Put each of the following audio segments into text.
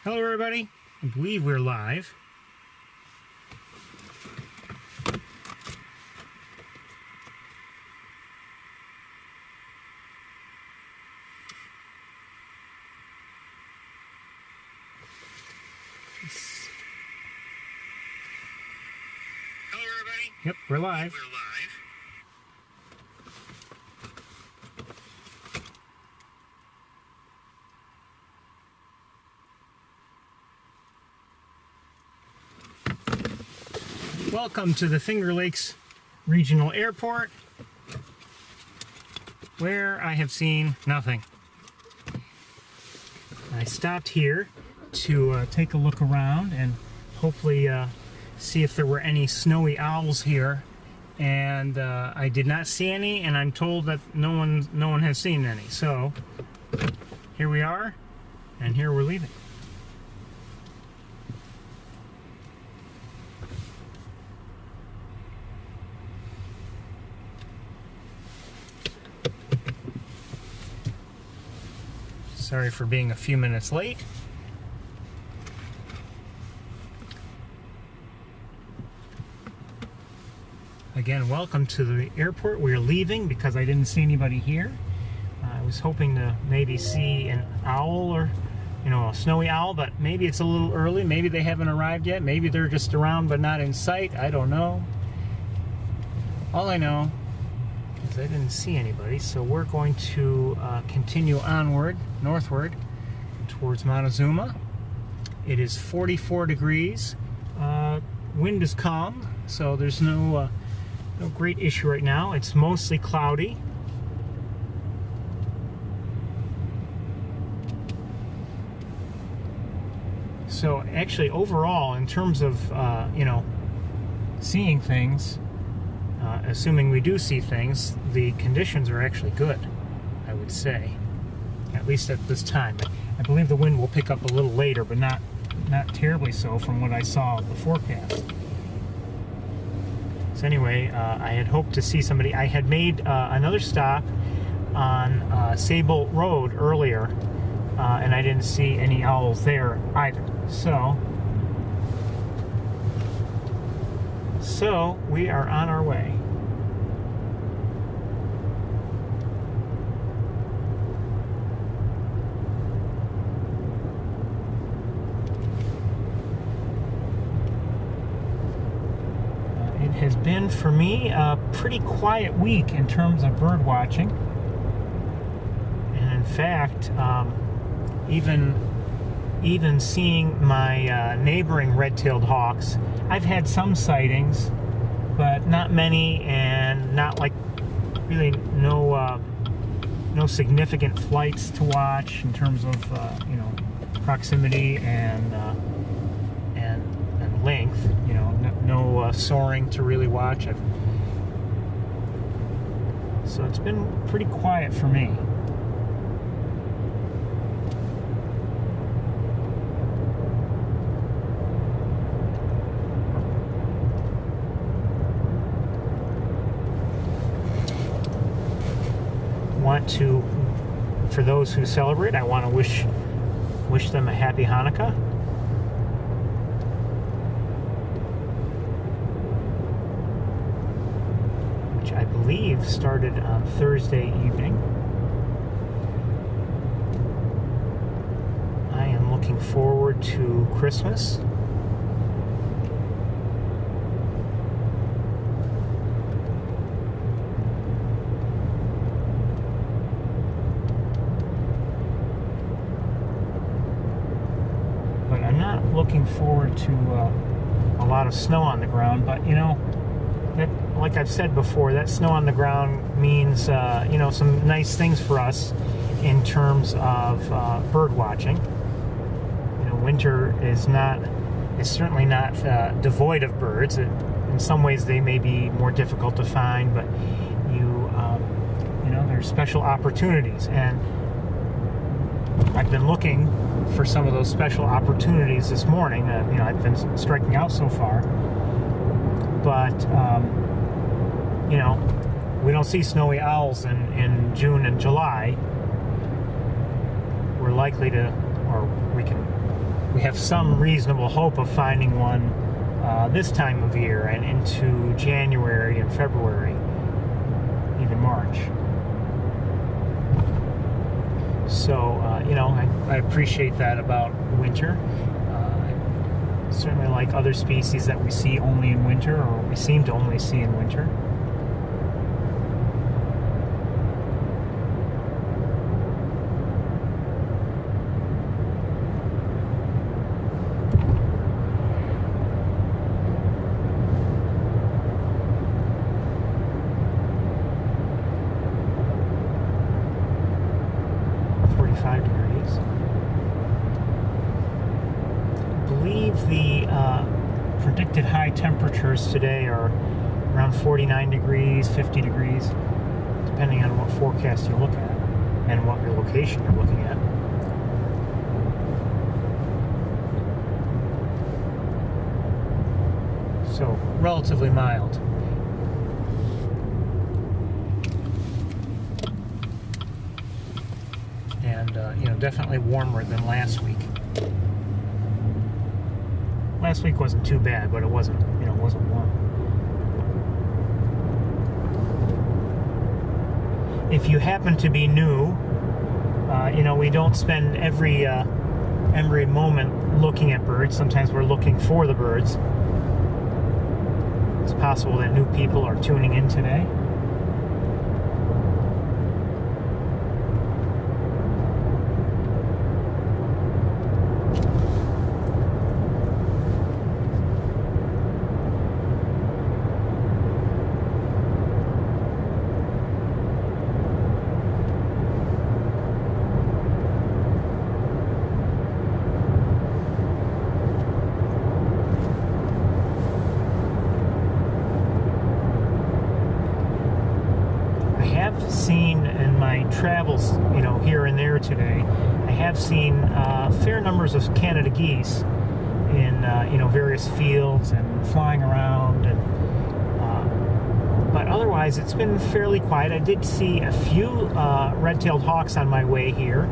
Hello everybody, I believe we're live. Hello everybody. Yep, we're live. We're live. Welcome to the Finger Lakes Regional Airport, where I have seen nothing. I stopped here to take a look around and hopefully see if there were any snowy owls here, and I did not see any, and I'm told that no one has seen any. So here we are, and here we're leaving. Sorry for being a few minutes late. Again, welcome to the airport. We're leaving because I didn't see anybody here. I was hoping to maybe see an owl or, a snowy owl, but maybe it's a little early. Maybe they haven't arrived yet. Maybe they're just around but not in sight. I don't know. All I know is I didn't see anybody, so we're going to continue onward, northward, towards Montezuma. It is 44 degrees. Wind is calm, so there's no great issue right now. It's mostly cloudy. So actually, overall, in terms of seeing things, assuming we do see things, the conditions are actually good, I would say, at least at this time. I believe the wind will pick up a little later, but not terribly so from what I saw of the forecast. So anyway, I had hoped to see somebody. I had made another stop on Sable Road earlier, and I didn't see any owls there either. So we are on our way. It has been, for me, a pretty quiet week in terms of bird watching. And in fact, even seeing my neighboring red-tailed hawks, I've had some sightings, but not many, and not like really no significant flights to watch in terms of proximity and length. No soaring to really watch. So it's been pretty quiet for me. For those who celebrate, I want to wish them a happy Hanukkah. Which I believe started on Thursday evening. I am looking forward to Christmas. Looking forward to a lot of snow on the ground, but that, like I've said before, that snow on the ground means some nice things for us in terms of bird watching. Winter is certainly not devoid of birds. In some ways, they may be more difficult to find, but there's special opportunities, and I've been looking for some of those special opportunities this morning. I've been striking out so far, but we don't see snowy owls in June and July. We're likely to, or we can we have some reasonable hope of finding one this time of year and into January and February, even March. So, I appreciate that about winter. Certainly like other species that we see only in winter, or we seem to only see in winter. The predicted high temperatures today are around 49 degrees, 50 degrees, depending on what forecast you look at and what your location you're looking at. So, relatively mild. And, definitely warmer than last week. Last week wasn't too bad, but it wasn't warm. If you happen to be new, we don't spend every moment looking at birds. Sometimes we're looking for the birds. It's possible that new people are tuning in today. Seen in my travels, here and there today, I have seen fair numbers of Canada geese in various fields and flying around, and but otherwise it's been fairly quiet. I did see a few red-tailed hawks on my way here,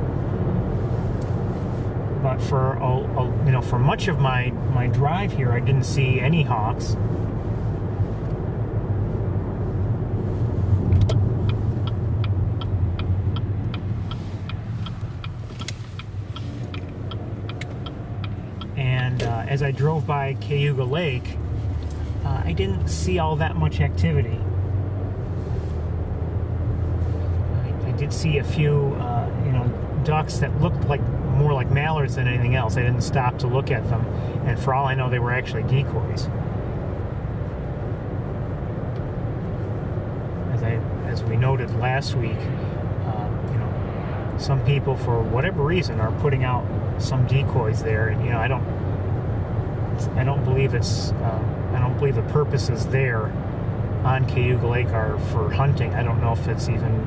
but for much of my drive here, I didn't see any hawks. And as I drove by Cayuga Lake, I didn't see all that much activity. I did see a few, ducks that looked more like mallards than anything else. I didn't stop to look at them, and for all I know, they were actually decoys. As we noted last week, some people, for whatever reason, are putting out some decoys there, and I don't believe the purposes there on Cayuga Lake are for hunting. I don't know if it's even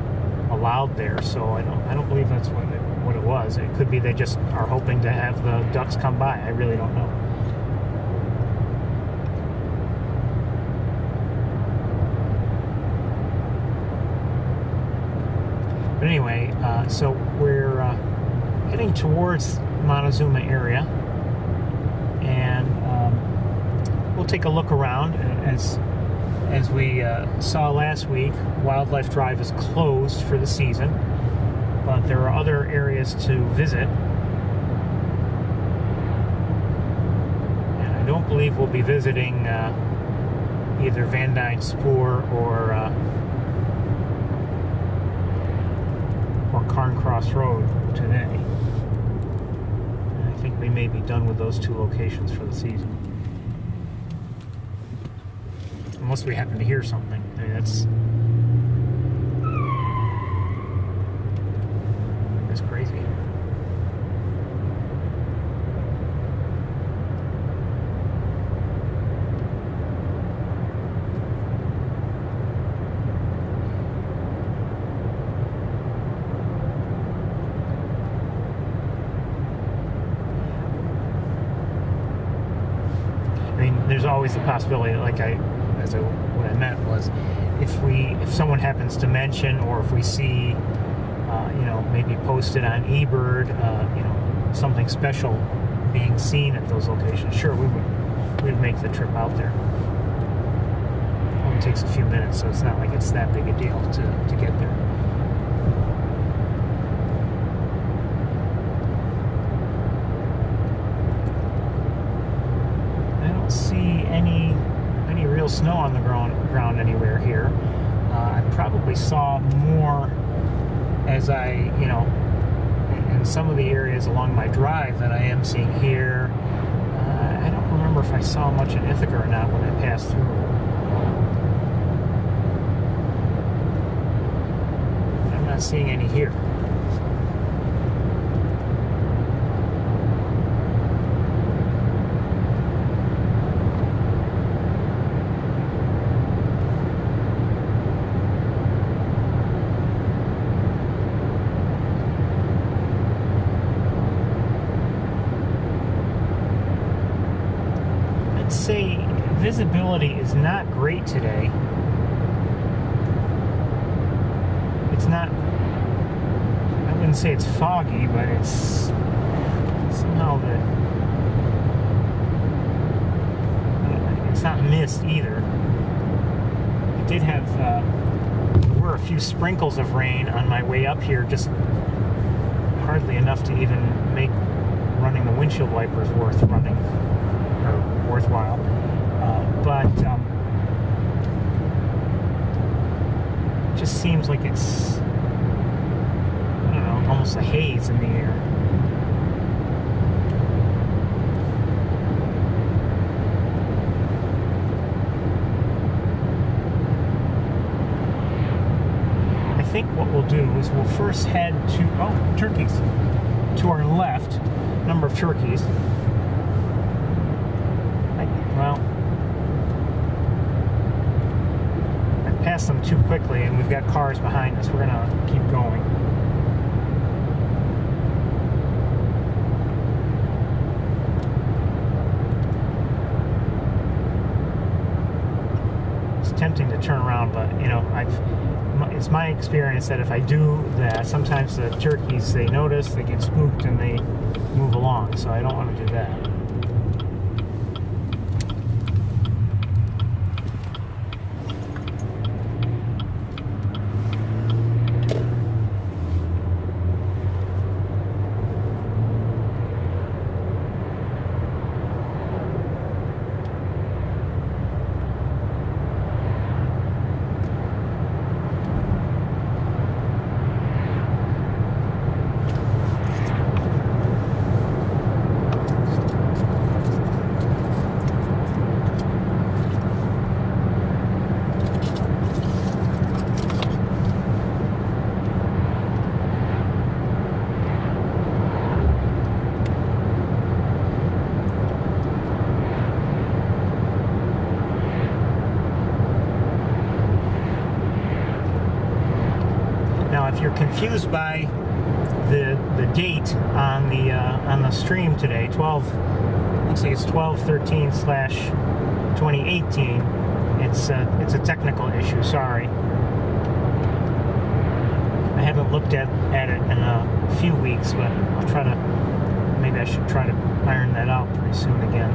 allowed there, so I don't believe that's what it was. It could be they just are hoping to have the ducks come by. I really don't know. But anyway, so we're heading towards Montezuma area, and we'll take a look around. As we saw last week, Wildlife Drive is closed for the season, but there are other areas to visit. And I don't believe we'll be visiting either Van Dyne Spoor or Carncross Road today. And I think we may be done with those two locations for the season. Unless we happen to hear something. I mean, that's crazy. There's always the possibility, what I meant was, if someone happens to mention, or if we see, maybe posted on eBird, something special being seen at those locations, sure, we'd make the trip out there. It only takes a few minutes, so it's not like it's that big a deal to get there. I don't see any real snow on the ground anywhere here. I probably saw more as I, in some of the areas along my drive that I am seeing here. I don't remember if I saw much in Ithaca or not when I passed through. I'm not seeing any here. Say visibility is not great today. It's not, I wouldn't say it's foggy, but it's somehow it's not mist either. It did have, there were a few sprinkles of rain on my way up here, just hardly enough to even make running the windshield wipers worthwhile. But it just seems like it's, I don't know, almost a haze in the air. I think what we'll do is we'll first head to, turkeys, to our left, number of turkeys. Well, I passed them too quickly and we've got cars behind us. We're going to keep going. It's tempting to turn around, but it's my experience that if I do that, sometimes the turkeys, they notice, they get spooked, and they move along, so I don't want to do that. If you're confused by the date on the stream today, looks like it's 12/13/2018. It's a technical issue. Sorry, I haven't looked at it in a few weeks, but maybe I should try to iron that out pretty soon again.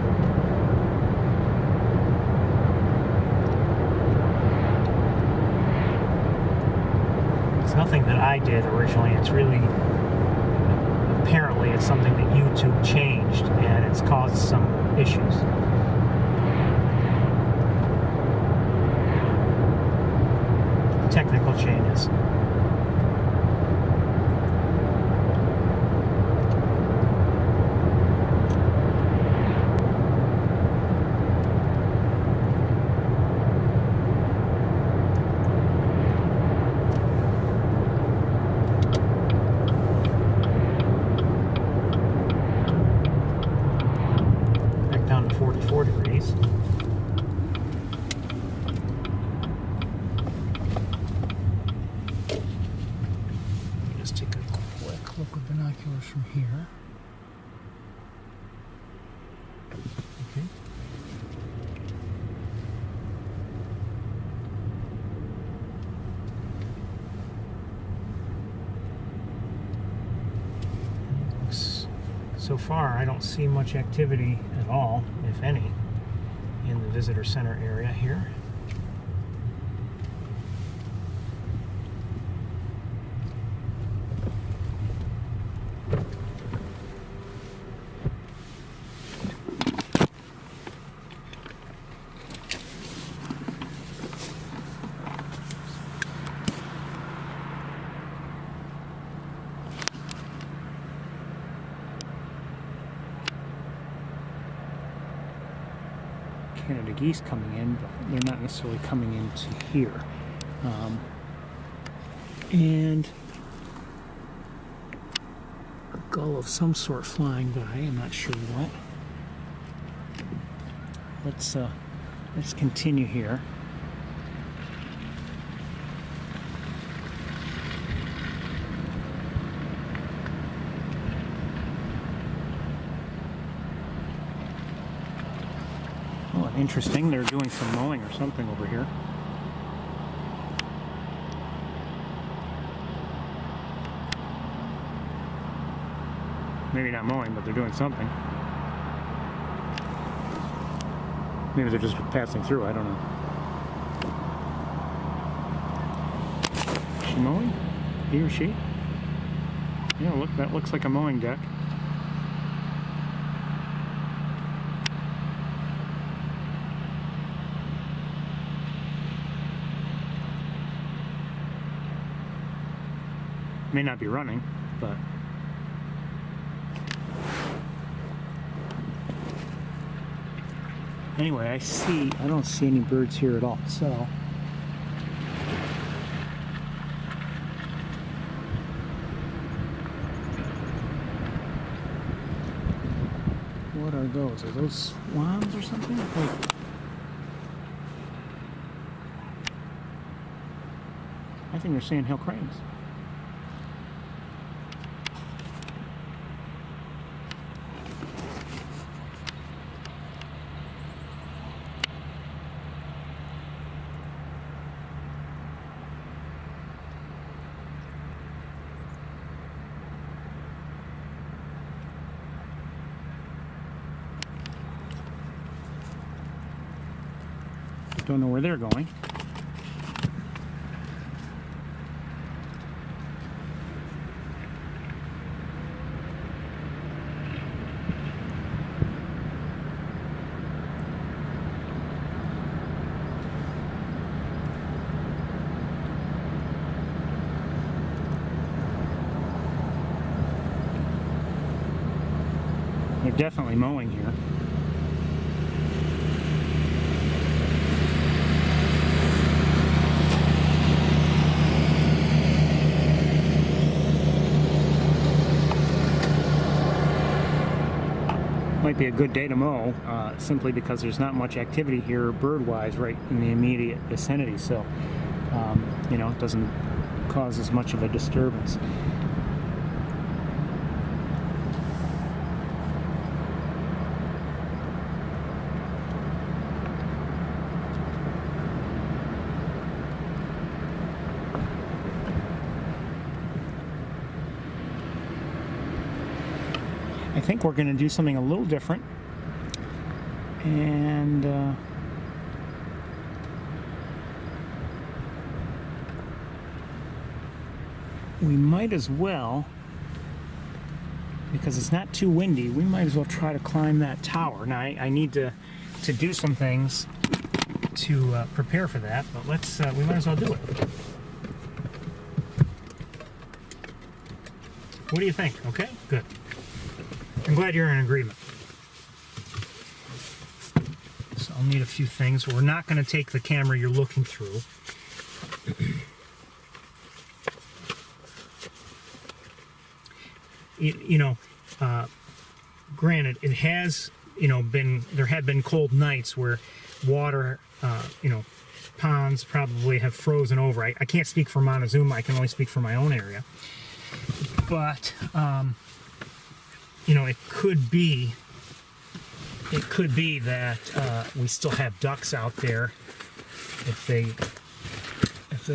Nothing that I did originally. It's really, apparently it's something that YouTube changed and it's caused some issues. Technical changes. Down to 44 degrees. Just take a quick look with binoculars from here. Okay. Looks so far I don't see much activity at all, if any, in the visitor center area here. Canada geese coming in, but they're not necessarily coming into here. And a gull of some sort flying by, I'm not sure what. Let's continue here. Oh, interesting. They're doing some mowing or something over here. Maybe not mowing, but they're doing something. Maybe they're just passing through, I don't know. Is she mowing? He or she? Yeah, look, that looks like a mowing deck. May not be running, but anyway, I don't see any birds here at all, so what are those? Are those swans or something? Like, I think they're sandhill cranes. Don't know where they're going. They're definitely mowing here. Might be a good day to mow, simply because there's not much activity here bird-wise right in the immediate vicinity, so you know, it doesn't cause as much of a disturbance. I think we're going to do something a little different, and we might as well, because it's not too windy, we might as well try to climb that tower. Now I need to do some things to prepare for that, but we might as well do it. What do you think? Okay, good. I'm glad you're in agreement. So I'll need a few things. We're not going to take the camera you're looking through. Granted, it has, there have been cold nights where water, ponds probably have frozen over. I can't speak for Montezuma. I can only speak for my own area. But it could be that we still have ducks out there if they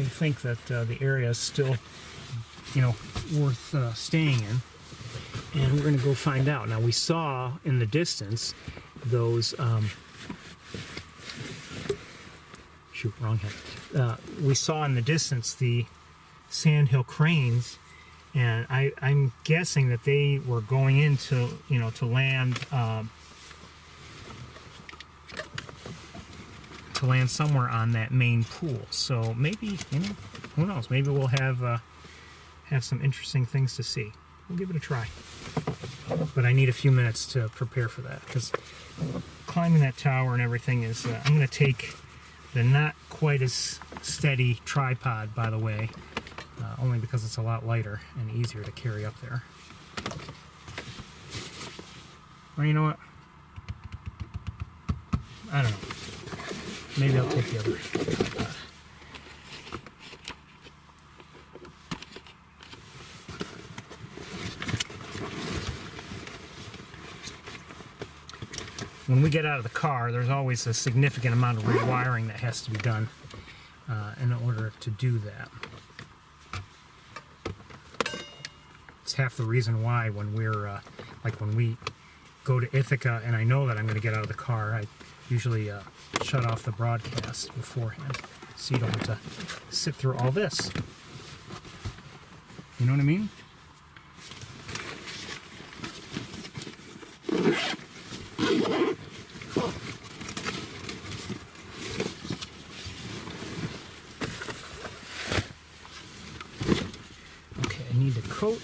think that the area is still worth staying in. and we're going to go find out. Now, we saw in the distance those shoot, wrong head. We saw in the distance the sandhill cranes, and I'm guessing that they were going into, you know, to land somewhere on that main pool. So maybe, you know, who knows? Maybe we'll have some interesting things to see. We'll give it a try. But I need a few minutes to prepare for that, because climbing that tower and everything is. I'm going to take the not quite as steady tripod, by the way, only because it's a lot lighter and easier to carry up there. Or you know what? I don't know. Maybe I'll take the other tripod. When we get out of the car, there's always a significant amount of rewiring that has to be done in order to do that. It's half the reason why when we're, like when we go to Ithaca and I know that I'm going to get out of the car, I usually shut off the broadcast beforehand so you don't have to sit through all this. You know what I mean?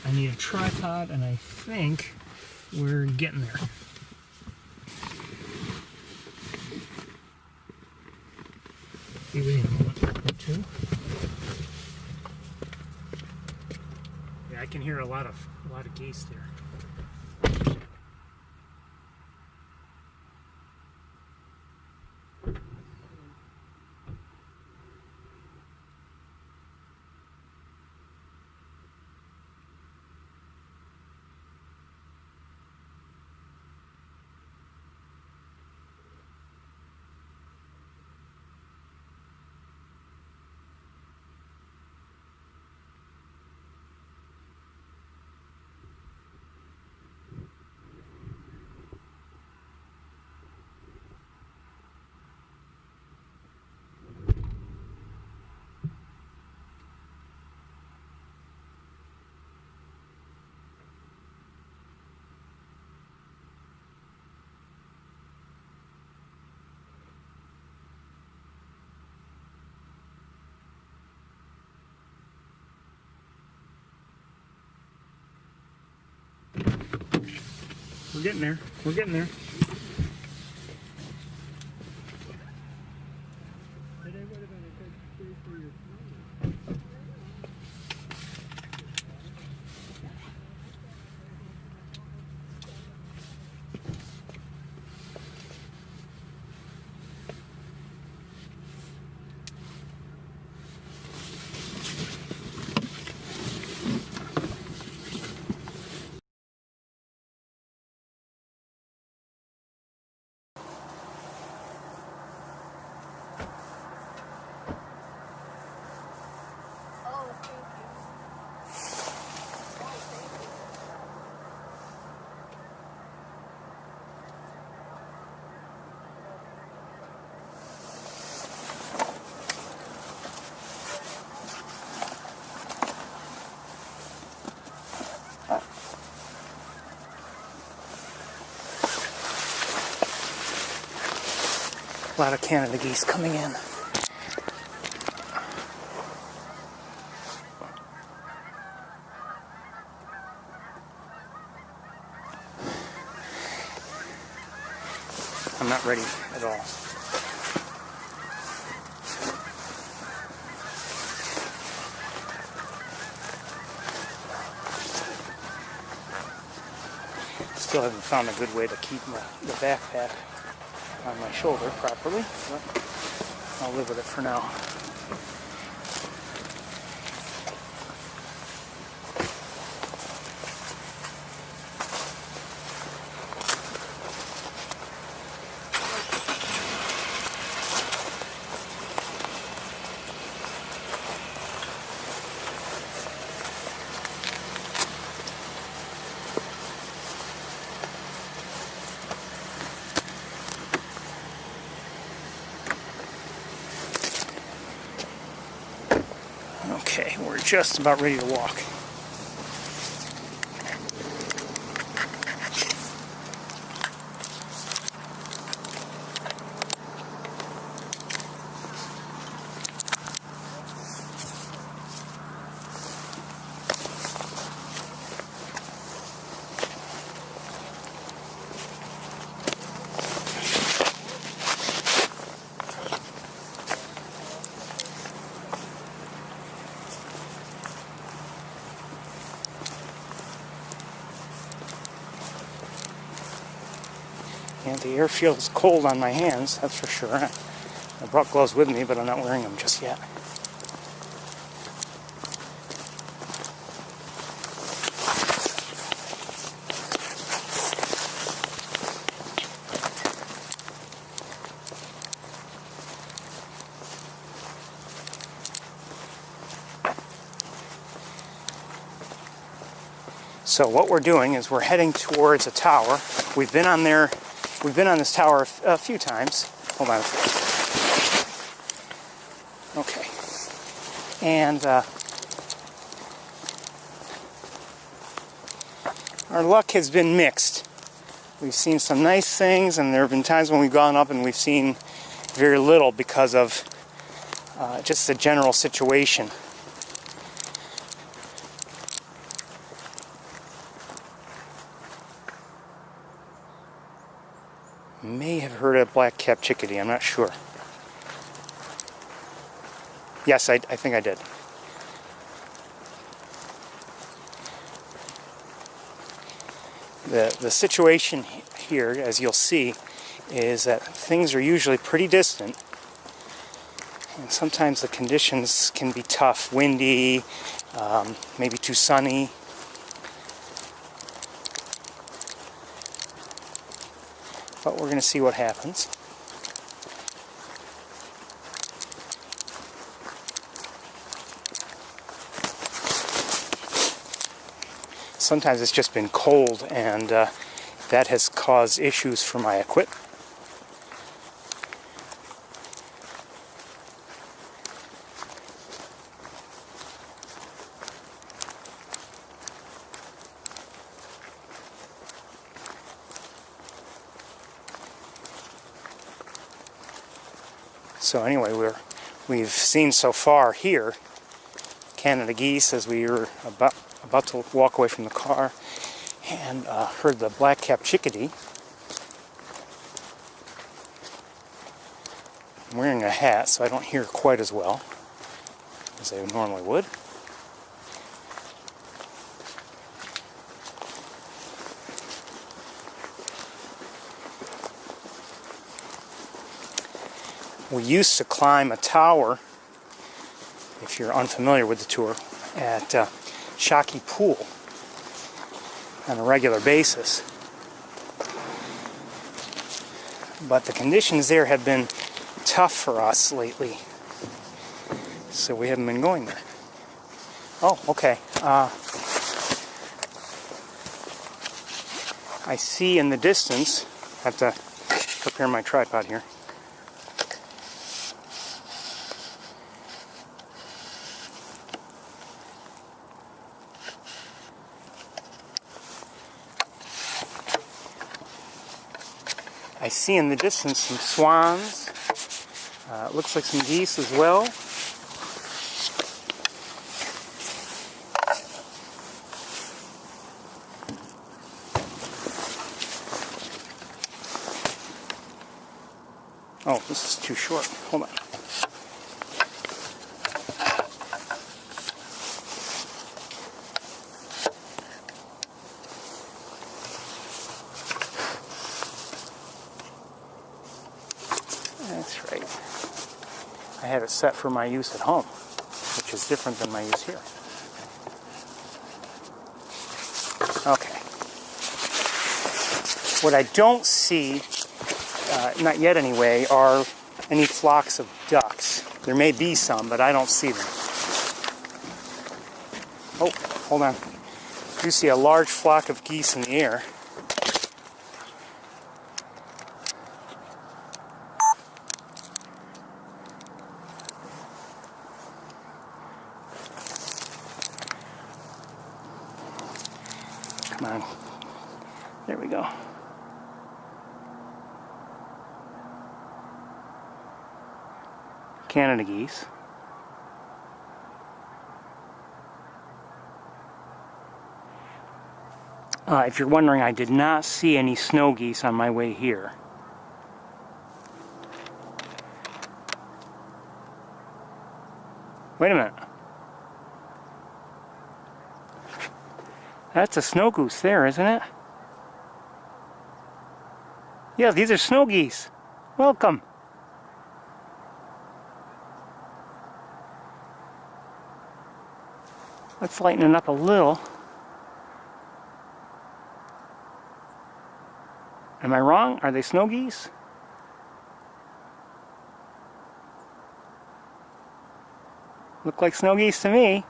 I need a tripod, and I think we're getting there. Be with you in a moment or two. Yeah, I can hear a lot of geese there. We're getting there. We're getting there. A lot of Canada geese coming in. I'm not ready at all. Still haven't found a good way to keep the backpack on my shoulder properly, but I'll live with it for now. we're just about ready to walk. And the air feels cold on my hands, that's for sure. I brought gloves with me, but I'm not wearing them just yet. So what we're doing is we're heading towards a tower. We've been on this tower a few times. Hold on. Okay. And our luck has been mixed. We've seen some nice things, and there have been times when we've gone up and we've seen very little because of just the general situation. May have heard a black-capped chickadee, I'm not sure. Yes, I think I did. The situation here, as you'll see, is that things are usually pretty distant, and sometimes the conditions can be tough, windy, maybe too sunny. But we're going to see what happens. Sometimes it's just been cold, and that has caused issues for my equipment. So anyway, we've seen so far here Canada geese as we were about to walk away from the car, and heard the black-capped chickadee. I'm wearing a hat, so I don't hear quite as well as I normally would. We used to climb a tower, if you're unfamiliar with the tour, at Shockey Pool on a regular basis. But the conditions there have been tough for us lately, so we haven't been going there. Oh, okay. I see in the distance, I have to prepare my tripod here. I see in the distance some swans. It looks like some geese as well. Oh, this is too short. Hold on. That's right. I had it set for my use at home, which is different than my use here. Okay. What I don't see, not yet anyway, are any flocks of ducks. There may be some, but I don't see them. Oh, hold on. I do see a large flock of geese in the air. on. There we go. Canada geese. If you're wondering, I did not see any snow geese on my way here. Wait a minute. That's a snow goose there, isn't it? Yeah, these are snow geese. Welcome. Let's lighten it up a little. Am I wrong? Are they snow geese? Look like snow geese to me.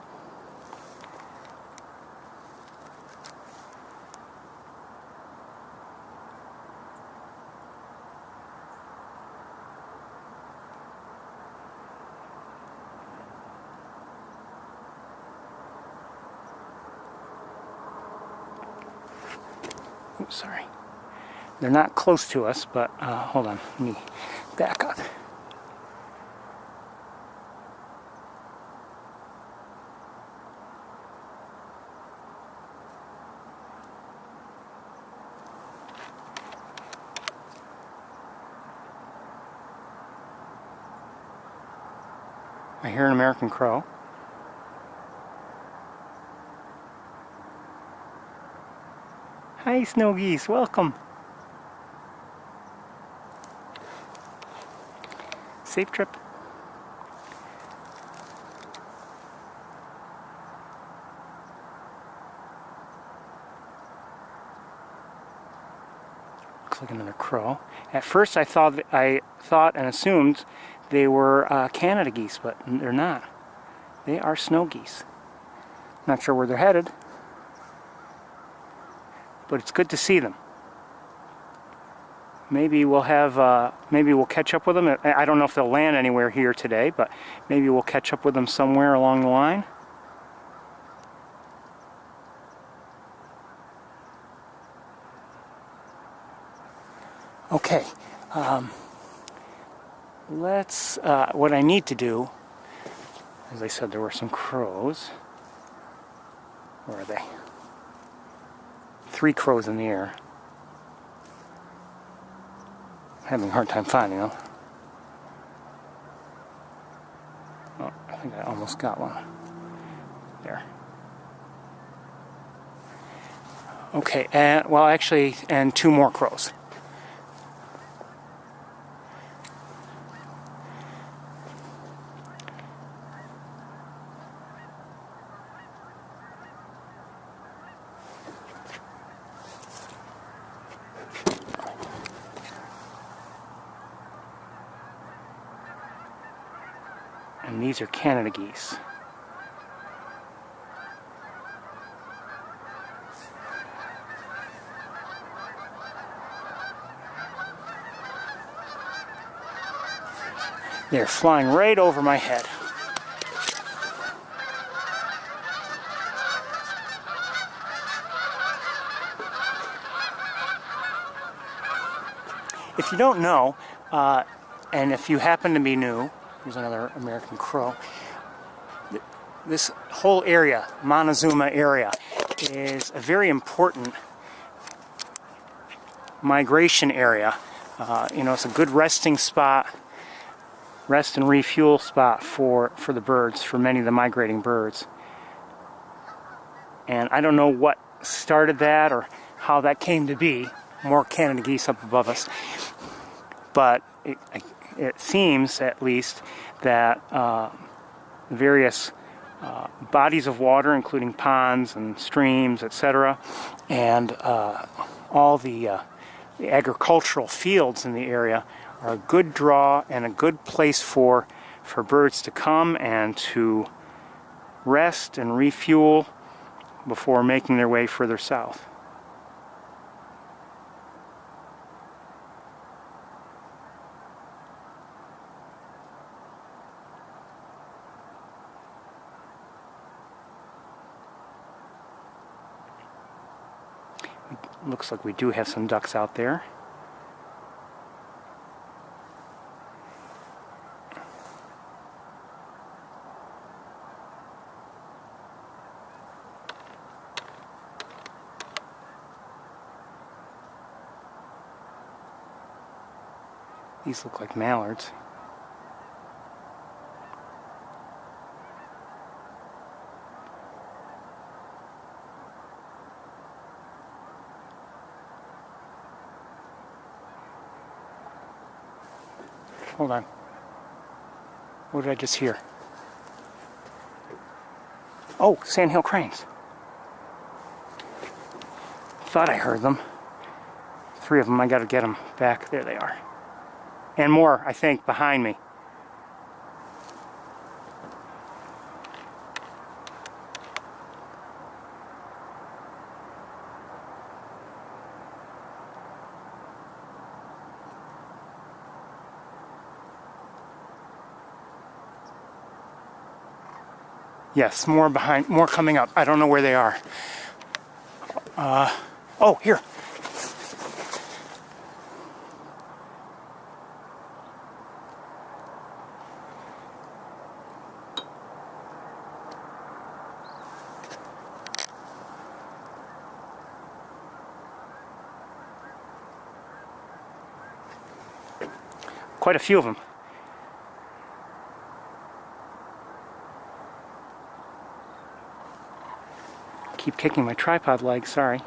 Oops, sorry. They're not close to us, but hold on, let me back up. I hear an American crow. Hi, snow geese, welcome. Safe trip. Looks like another crow. At first I thought and assumed they were Canada geese, but they're not. They are snow geese. Not sure where they're headed, but it's good to see them. Maybe we'll catch up with them. I don't know if they'll land anywhere here today, but maybe we'll catch up with them somewhere along the line. Okay, what I need to do, as I said, there were some crows. Where are they? 3 crows in the air. Having a hard time finding them. Oh, I think I almost got one. There. Okay, and 2 more crows. And these are Canada geese. They're flying right over my head. If you don't know, and if you happen to be new, here's another American crow. This whole area, Montezuma area, is a very important migration area. It's a good resting spot, rest and refuel spot for the birds, for many of the migrating birds. And I don't know what started that or how that came to be. More Canada geese up above us. But it seems, at least, that various bodies of water, including ponds and streams, etc., and all the agricultural fields in the area are a good draw and a good place for birds to come and to rest and refuel before making their way further south. Looks like we do have some ducks out there. These look like mallards. Hold on. What did I just hear? Oh, sandhill cranes. Thought I heard them. 3 of them, I gotta get them back. There they are. And more, I think, behind me. Yes, more behind, more coming up. I don't know where they are. Oh, here. Quite a few of them. Keep kicking my tripod leg, sorry.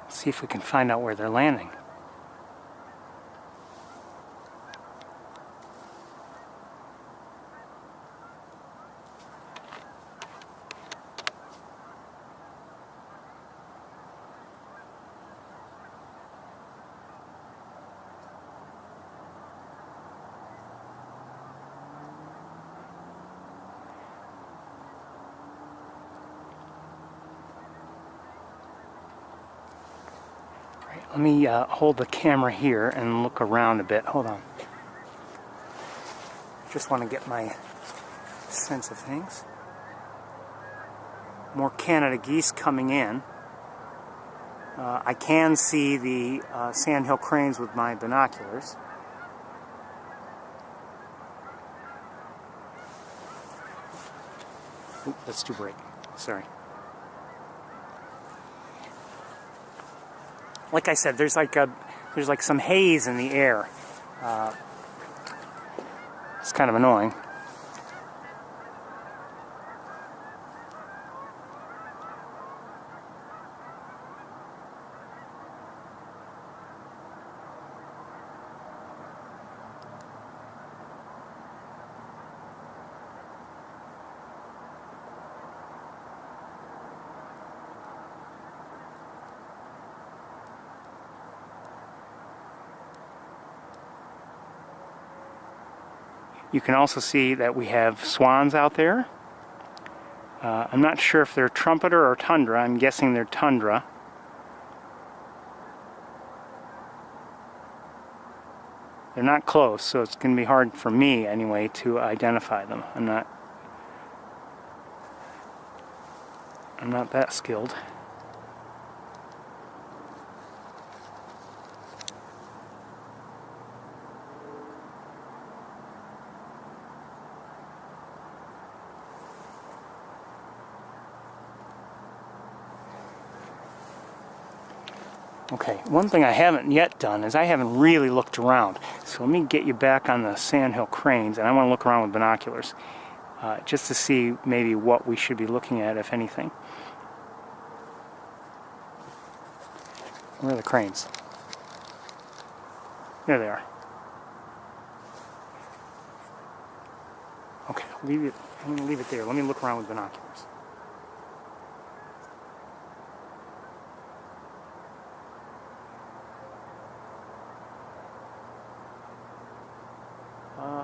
See if we can find out where they're landing. Let me hold the camera here and look around a bit. Hold on. Just want to get my sense of things. More Canada geese coming in. I can see the sandhill cranes with my binoculars. Oop, that's too bright. Sorry. Like I said, there's like some haze in the air. It's kind of annoying. You can also see that we have swans out there. I'm not sure if they're trumpeter or tundra. I'm guessing they're tundra. They're not close, so it's going to be hard for me anyway to identify them. I'm not that skilled. Okay, one thing I haven't yet done is I haven't really looked around. So let me get you back on the sandhill cranes, and I want to look around with binoculars just to see maybe what we should be looking at, if anything. Where are the cranes? There they are. Okay, leave it. I'm going to leave it there. Let me look around with binoculars.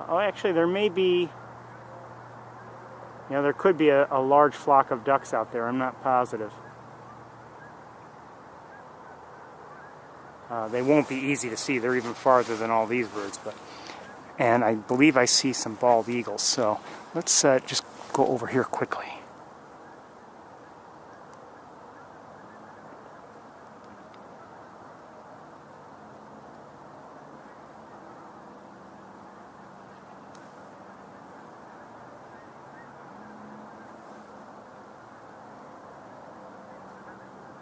Oh, actually, there may be. You know, there could be a large flock of ducks out there. I'm not positive. They won't be easy to see. They're even farther than all these birds. And I believe I see some bald eagles. So let's just go over here quickly.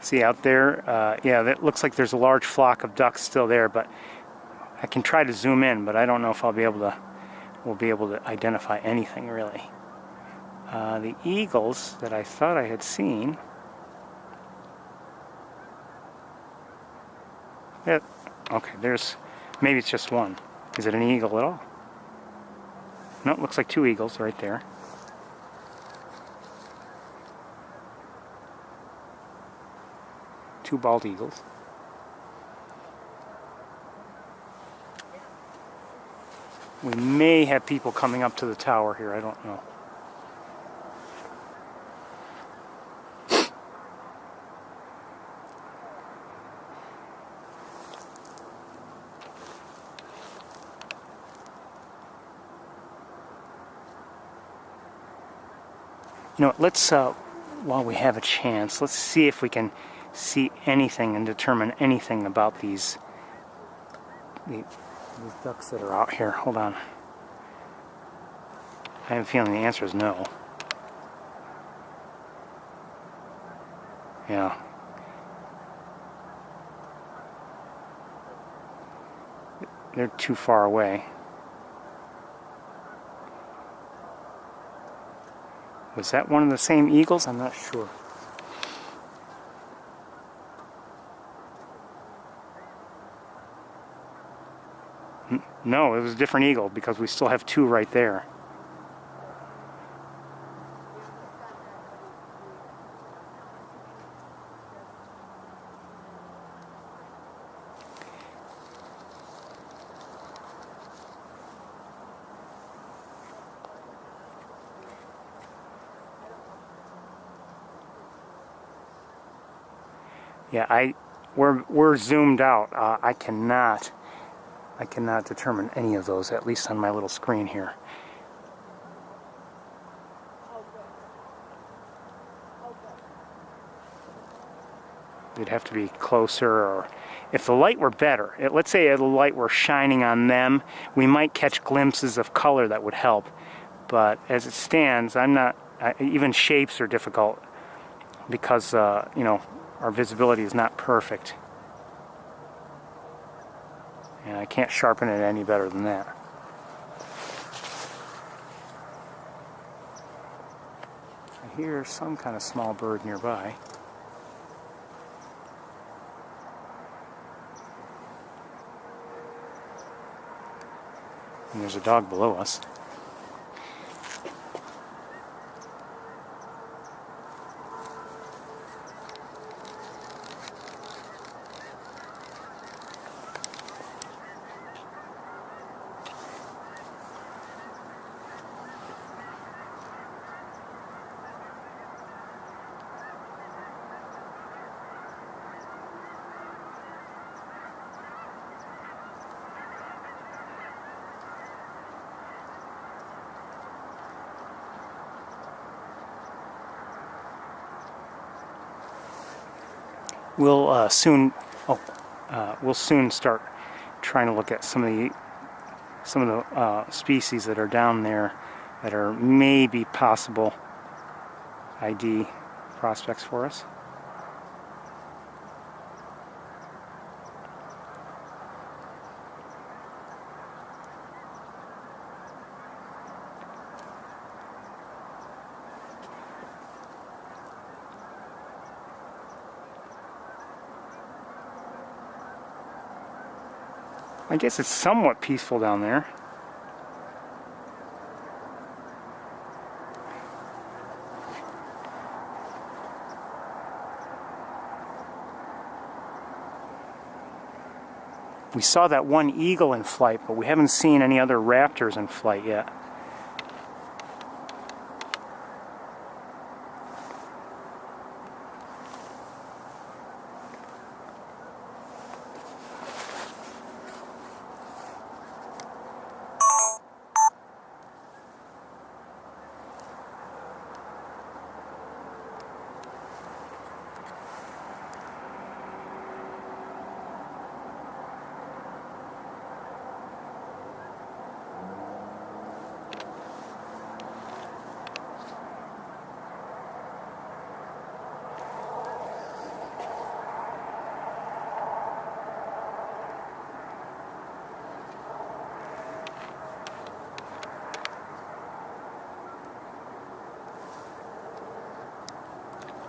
See out there, yeah, that looks like there's a large flock of ducks still there, but I can try to zoom in, but I don't know if we'll be able to identify anything really. The eagles that I thought I had seen, yeah, okay, maybe it's just one. Is it an eagle at all? No, it looks like two eagles right there. Two bald eagles. We may have people coming up to the tower here, I don't know. You know, let's, while we have a chance, let's see if we can see anything and determine anything about these ducks that are out here. Hold on. I have a feeling the answer is no. Yeah. They're too far away. Was that one of the same eagles? I'm not sure. No, it was a different eagle because we still have two right there. Yeah, we're zoomed out. I cannot determine any of those, at least on my little screen here. It'd have to be closer, or if the light were better, let's say the light were shining on them, we might catch glimpses of color that would help. But as it stands, even shapes are difficult because, you know, our visibility is not perfect. And I can't sharpen it any better than that. I hear some kind of small bird nearby. And there's a dog below us. We'll soon start trying to look at some of the species that are down there that are maybe possible ID prospects for us. I guess it's somewhat peaceful down there. We saw that one eagle in flight, but we haven't seen any other raptors in flight yet.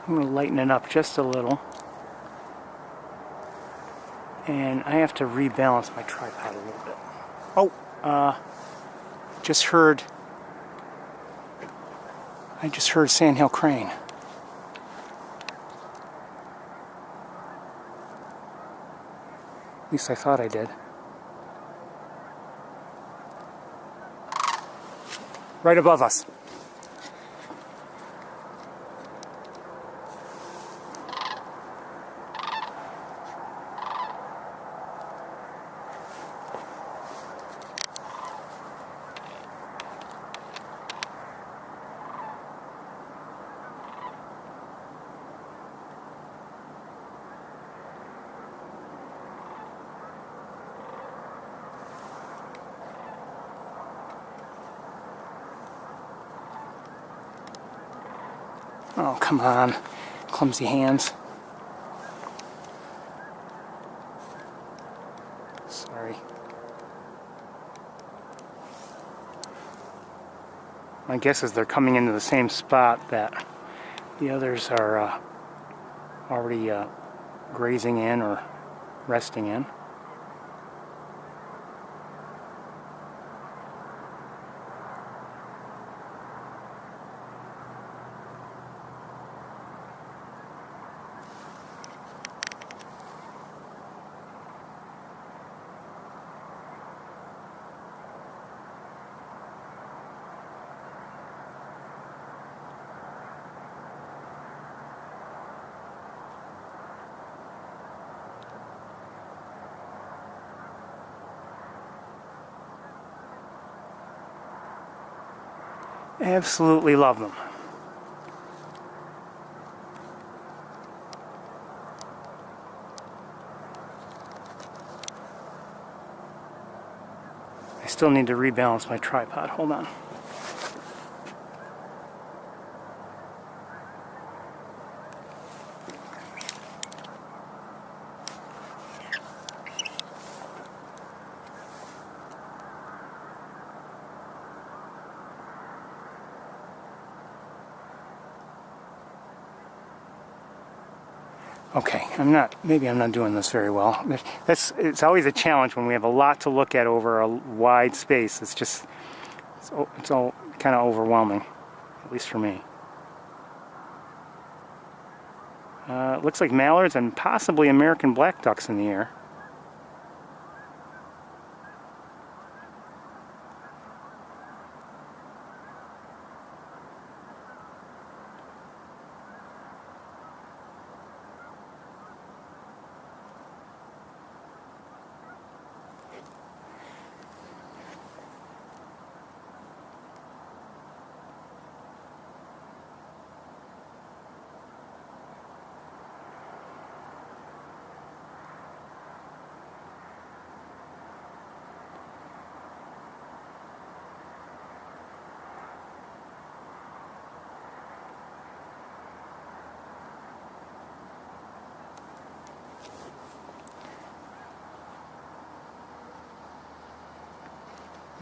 I'm going to lighten it up just a little. And I have to rebalance my tripod a little bit. Oh, I just heard sandhill crane. At least I thought I did. Right above us. Oh, come on, clumsy hands. Sorry. My guess is they're coming into the same spot that the others are already grazing in or resting in. Absolutely love them. I still need to rebalance my tripod. Hold on. Okay, maybe I'm not doing this very well. It's always a challenge when we have a lot to look at over a wide space. It's all kind of overwhelming, at least for me. It looks like mallards and possibly American black ducks in the air.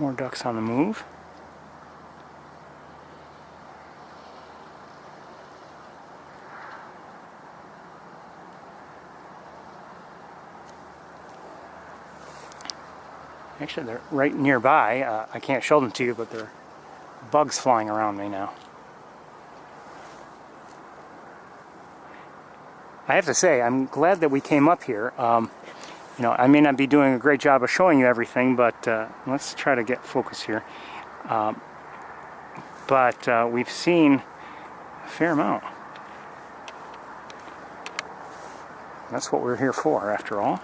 More ducks on the move. Actually, they're right nearby. I can't show them to you, but there are bugs flying around me now. I have to say, I'm glad that we came up here. You know, I may not be doing a great job of showing you everything, but let's try to get focus here. But we've seen a fair amount. That's what we're here for, after all.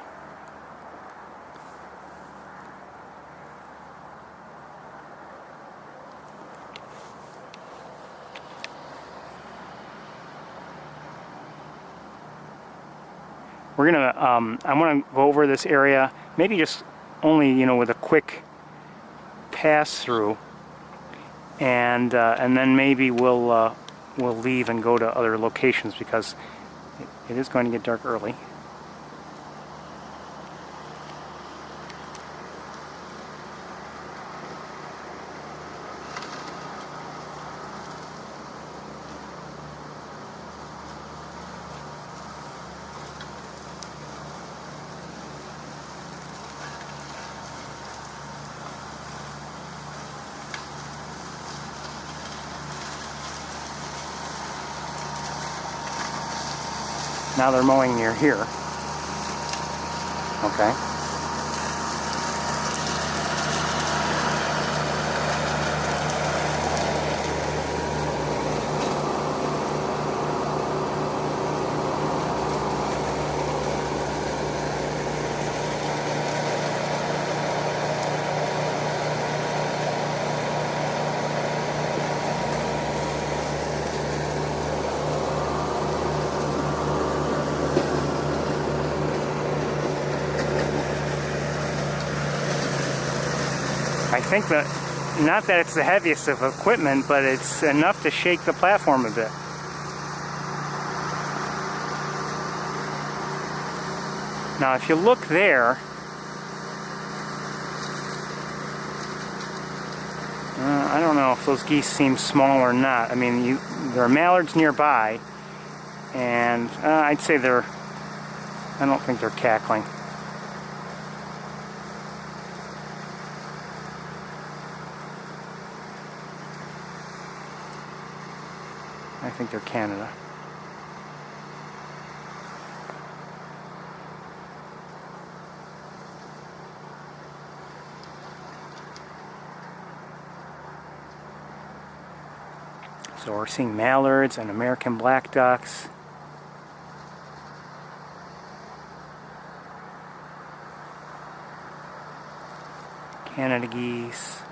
We're gonna, I want to go over this area, maybe just only, you know, with a quick pass through, and then maybe we'll leave and go to other locations because it is going to get dark early. Now they're mowing near here. Okay. I think that, not that it's the heaviest of equipment, but it's enough to shake the platform a bit. Now if you look there, I don't know if those geese seem small or not. I mean, there are mallards nearby, and I'd say I don't think they're cackling. I think they're Canada. So we're seeing mallards and American black ducks. Canada geese.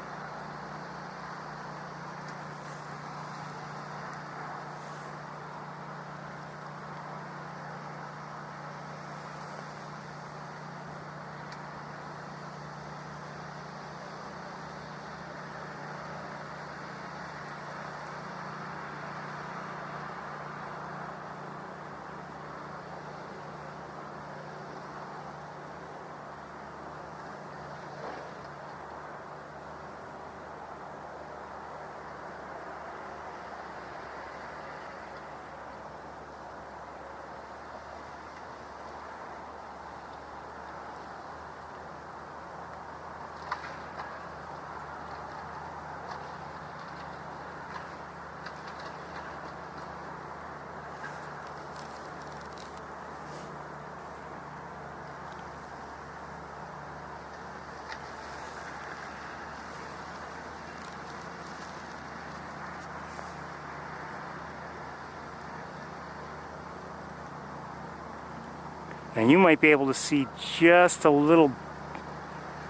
And you might be able to see just a little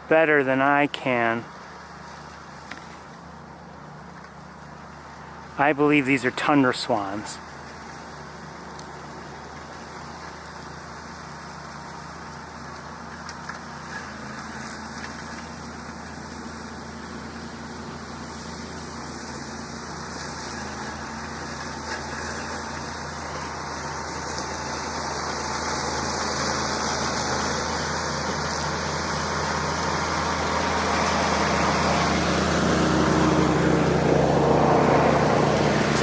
better than I can. I believe these are tundra swans.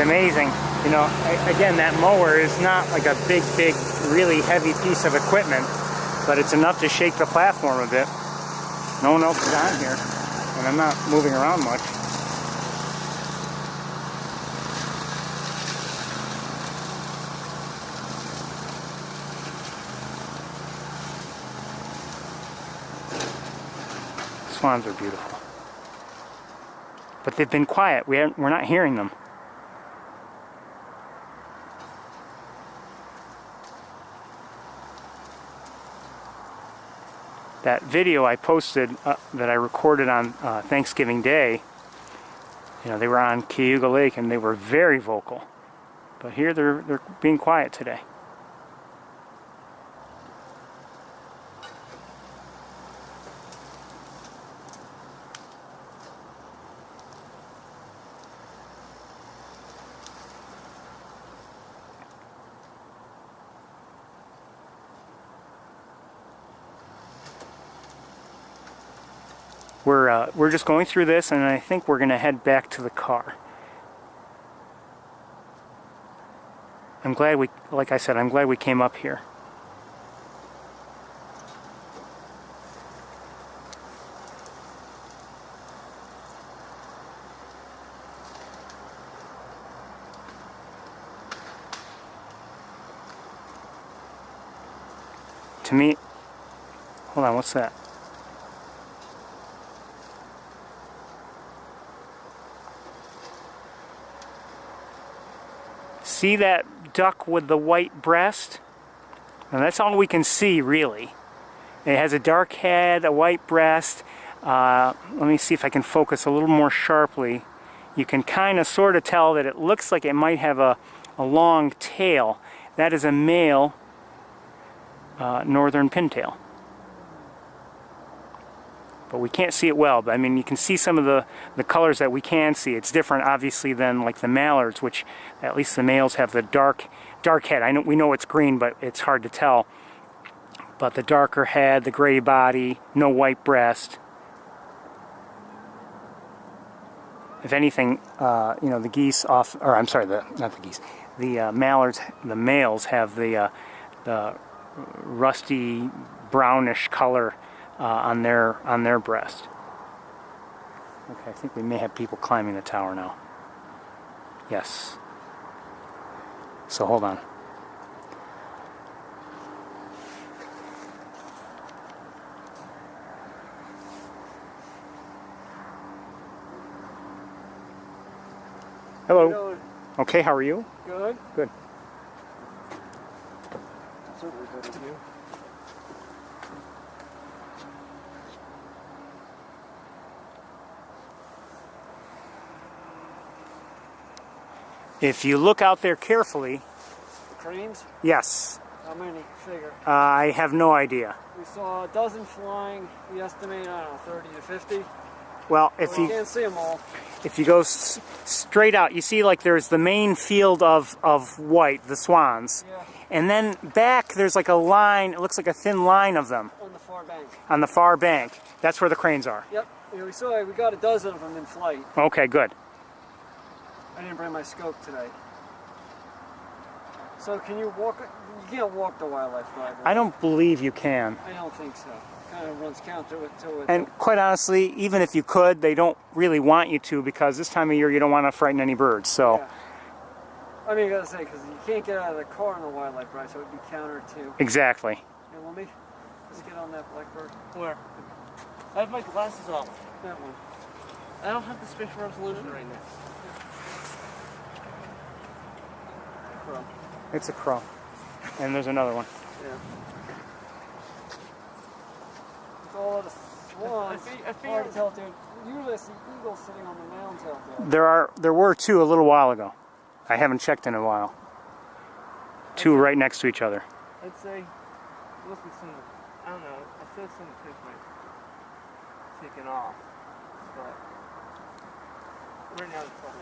Amazing. You know, again, that mower is not like a big, really heavy piece of equipment, but it's enough to shake the platform a bit. No one else is on here, and I'm not moving around much. Swans are beautiful. But they've been quiet. We're not hearing them. That video I posted that I recorded on Thanksgiving Day, you know, they were on Cayuga Lake and they were very vocal. But here they're being quiet today. We're just going through this, and I think we're going to head back to the car. I'm glad like I said, I'm glad we came up here. To me, hold on, what's that? See that duck with the white breast? Now that's all we can see, really. It has a dark head, a white breast. Let me see if I can focus a little more sharply. You can kind of sort of tell that it looks like it might have a long tail. That is a male northern pintail. But we can't see it well. But I mean, you can see some of the colors that we can see. It's different, obviously, than like the mallards, which at least the males have the dark head. We know it's green, but it's hard to tell. But the darker head, the gray body, no white breast. If anything, you know, the geese I'm sorry, not the geese. The mallards, the males have the rusty brownish color on their breast. Okay, I think we may have people climbing the tower now. Yes. So hold on. Hello. Hello. Okay, how are you? Good. Good. Certainly good of you. If you look out there carefully, Cranes? yes. How many? Figure. I have no idea. We saw a dozen flying. We estimate, I don't know, 30 to 50. Well, But we can't see them all. if you go straight out, you see like there's the main field of white, the swans. Yeah. And then back there's like a line, it looks like a thin line of them On the far bank. on the far bank. That's where the cranes are. Yep. Yeah, we got a dozen of them in flight. Okay, good. I didn't bring my scope today. So can you walk? You can't walk the wildlife drive. I don't believe you can. I don't think so. Kind of runs counter to it. And quite honestly, even if you could, they don't really want you to, because this time of year you don't want to frighten any birds. So. Yeah. I mean, I gotta say, because you can't get out of the car on the wildlife drive, so it'd be counter to. Exactly. You want me? Let's get on that blackbird. Where? I have my glasses off. That one. I don't have the spatial resolution right now. Crow. It's a crow. And there's another one. Yeah. With all of the swans, I feel- hard to tell, dude. Usually I see eagles sitting on the mounds out there. There were two a little while ago. I haven't checked in a while. Two right next to each other. I'd say, must be some, I don't know, I said some fish might taken off, but right now it's probably.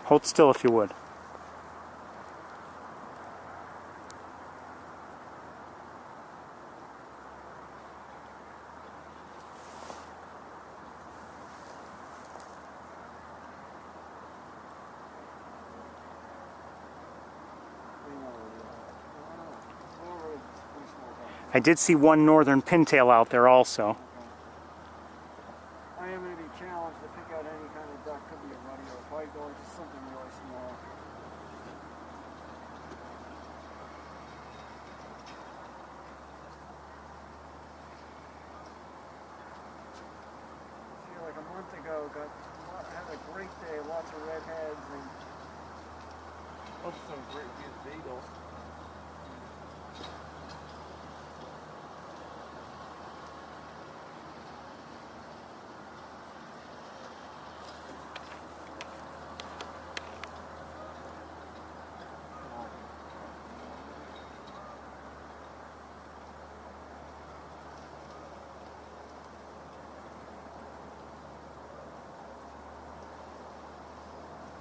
Hold still if you would. I did see one northern pintail out there also. challenge to pick out any kind of duck. Could be a ruddy or a white or just something really small. See, like a month ago, had a great day, lots of redheads and Oh, some great views of eagle.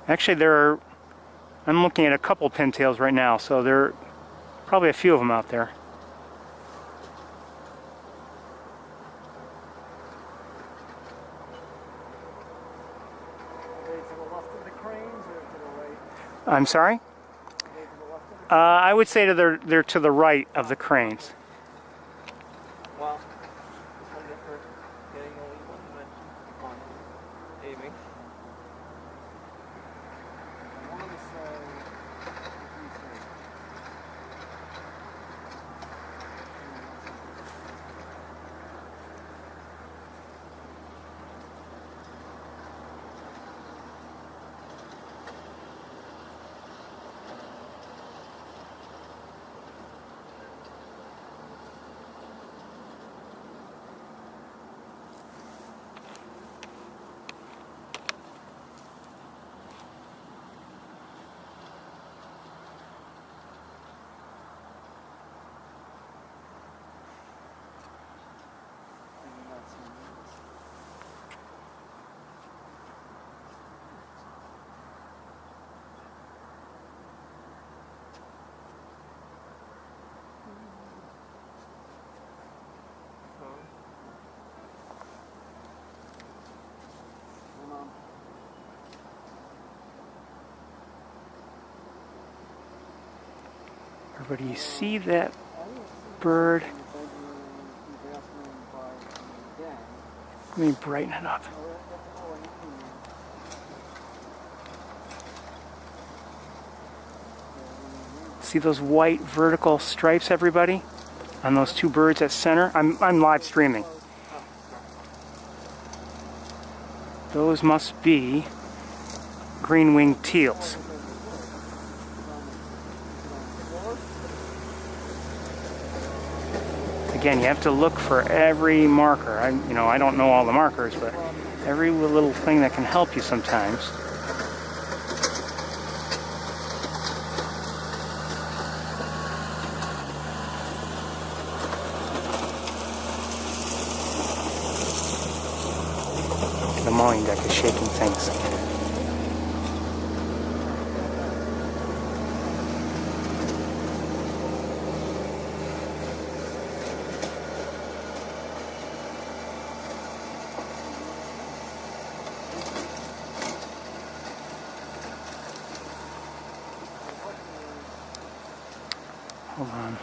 Actually, I'm looking at a couple pintails right now, so there are probably a few of them out there. are they to the left of the cranes or to the right? I'm sorry? Are they to the left of the I would say they're to the right of the cranes. Well, just wonder for getting only one dimension on aiming. I want to say, what do you say? Everybody, you see that bird? Let me brighten it up. See those white vertical stripes, everybody? On those two birds at center? I'm live streaming. Those must be green-winged teals. Again, you have to look for every marker. I don't know all the markers, but every little thing that can help you sometimes. The mowing deck is shaking things. Hold on.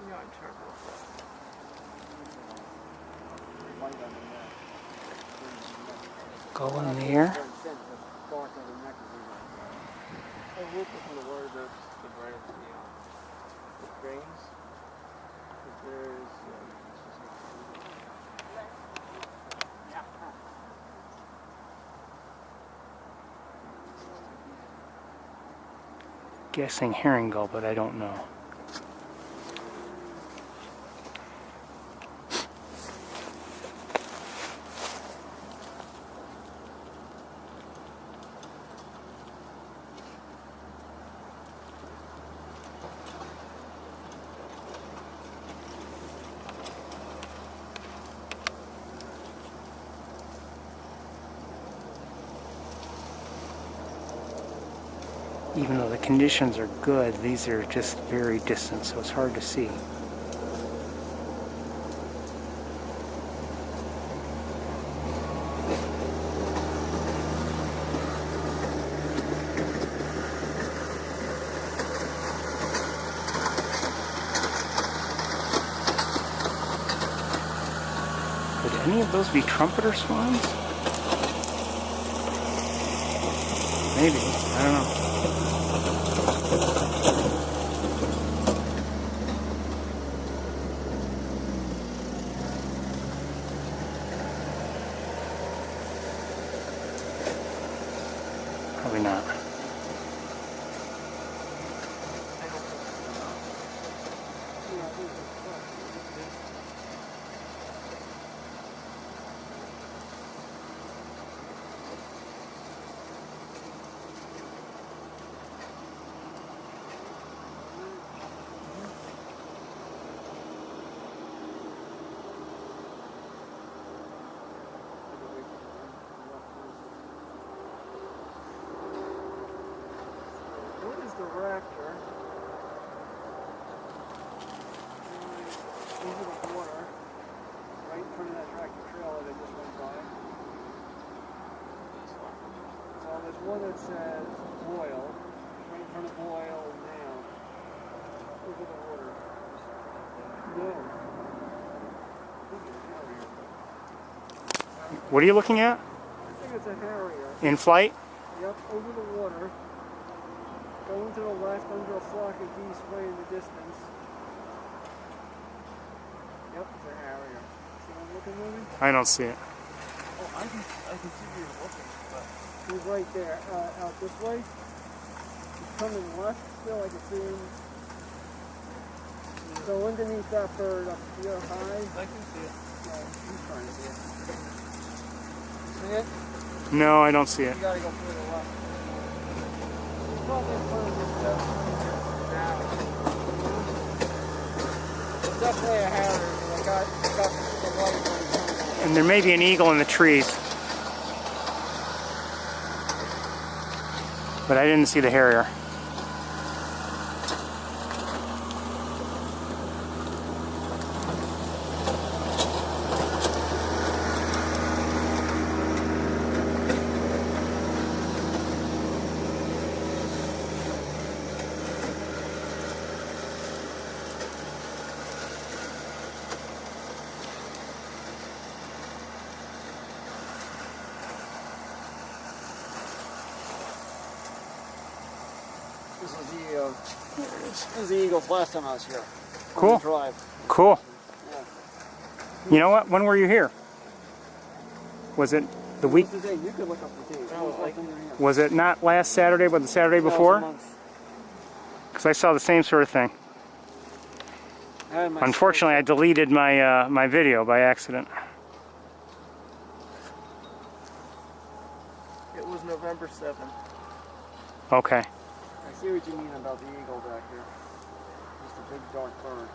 You're in trouble. Go in the air. I work with the word of the bright of the grains. There's Guessing herring gull, but I don't know. Even though the conditions are good, these are just very distant, so it's hard to see. Could any of those be trumpeter swans? Maybe. I don't know. Probably not. What is the raptor? Into the water, right in front of that tractor trailer that just went by. So there's one that says Boyle, right in front of Boyle and now. Over the water. No. I think it's a harrier. What are you looking at? I think it's a harrier. In flight? Yep, over the water. Going to the left under a flock of geese way in the distance. Yep, it's a harrier. See what I'm looking at? I don't see it. Oh, I can see where you're looking, but He's right there, out this way. He's coming left still, I can see him. So underneath that bird up here high. I can see it. He's trying to see it. See it? No, I don't see it. You gotta go further left. He's probably in front of this stuff. It's definitely a harrier, because I got the light on. And there may be an eagle in the trees. But I didn't see the harrier. This is the Eagles last time I was here. Cool. On the drive. Cool. Yeah. You know what? When were you here? Was it the week? What's the date? You could look up the date. Was it not last Saturday, but the Saturday before? Because I saw the same sort of thing. Unfortunately, I deleted my my video by accident. it was November 7th. Okay. I see what you mean about the eagle back here. Just a big dark bird.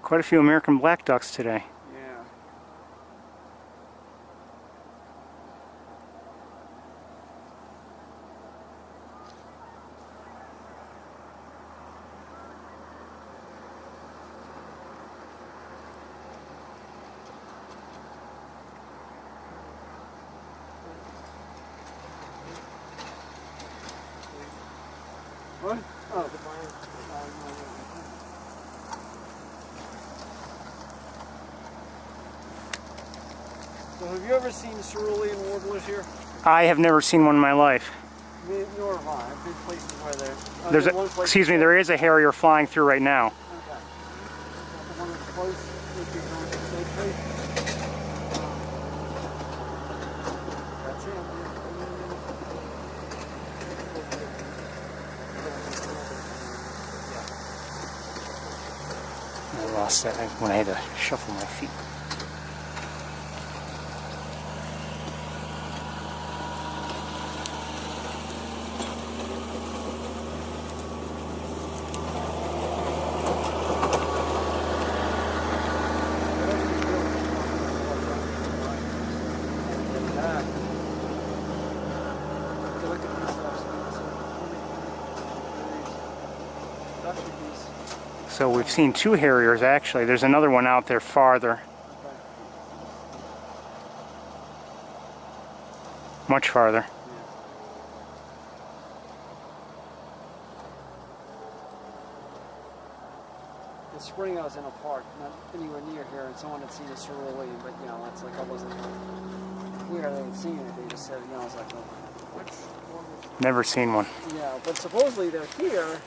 Quite a few American black ducks today. Yeah. What? Oh, the mine. So have you ever seen cerulean warblers here? I have never seen one in my life. Nor have I. I've been places where they're... There's a, excuse me, there is a harrier flying through right now. Okay. The one that's close would be going to safely. That's him. I lost that when I had to shuffle my feet. So we've seen 2 harriers actually. There's another one out there farther. Much farther. This spring I was in a park, not anywhere near here, and someone had seen a sorority, but you know, it's like I wasn't clear they had seen it. They just said, you know, I was like, oh, what's Never seen one. yeah, but supposedly they're here.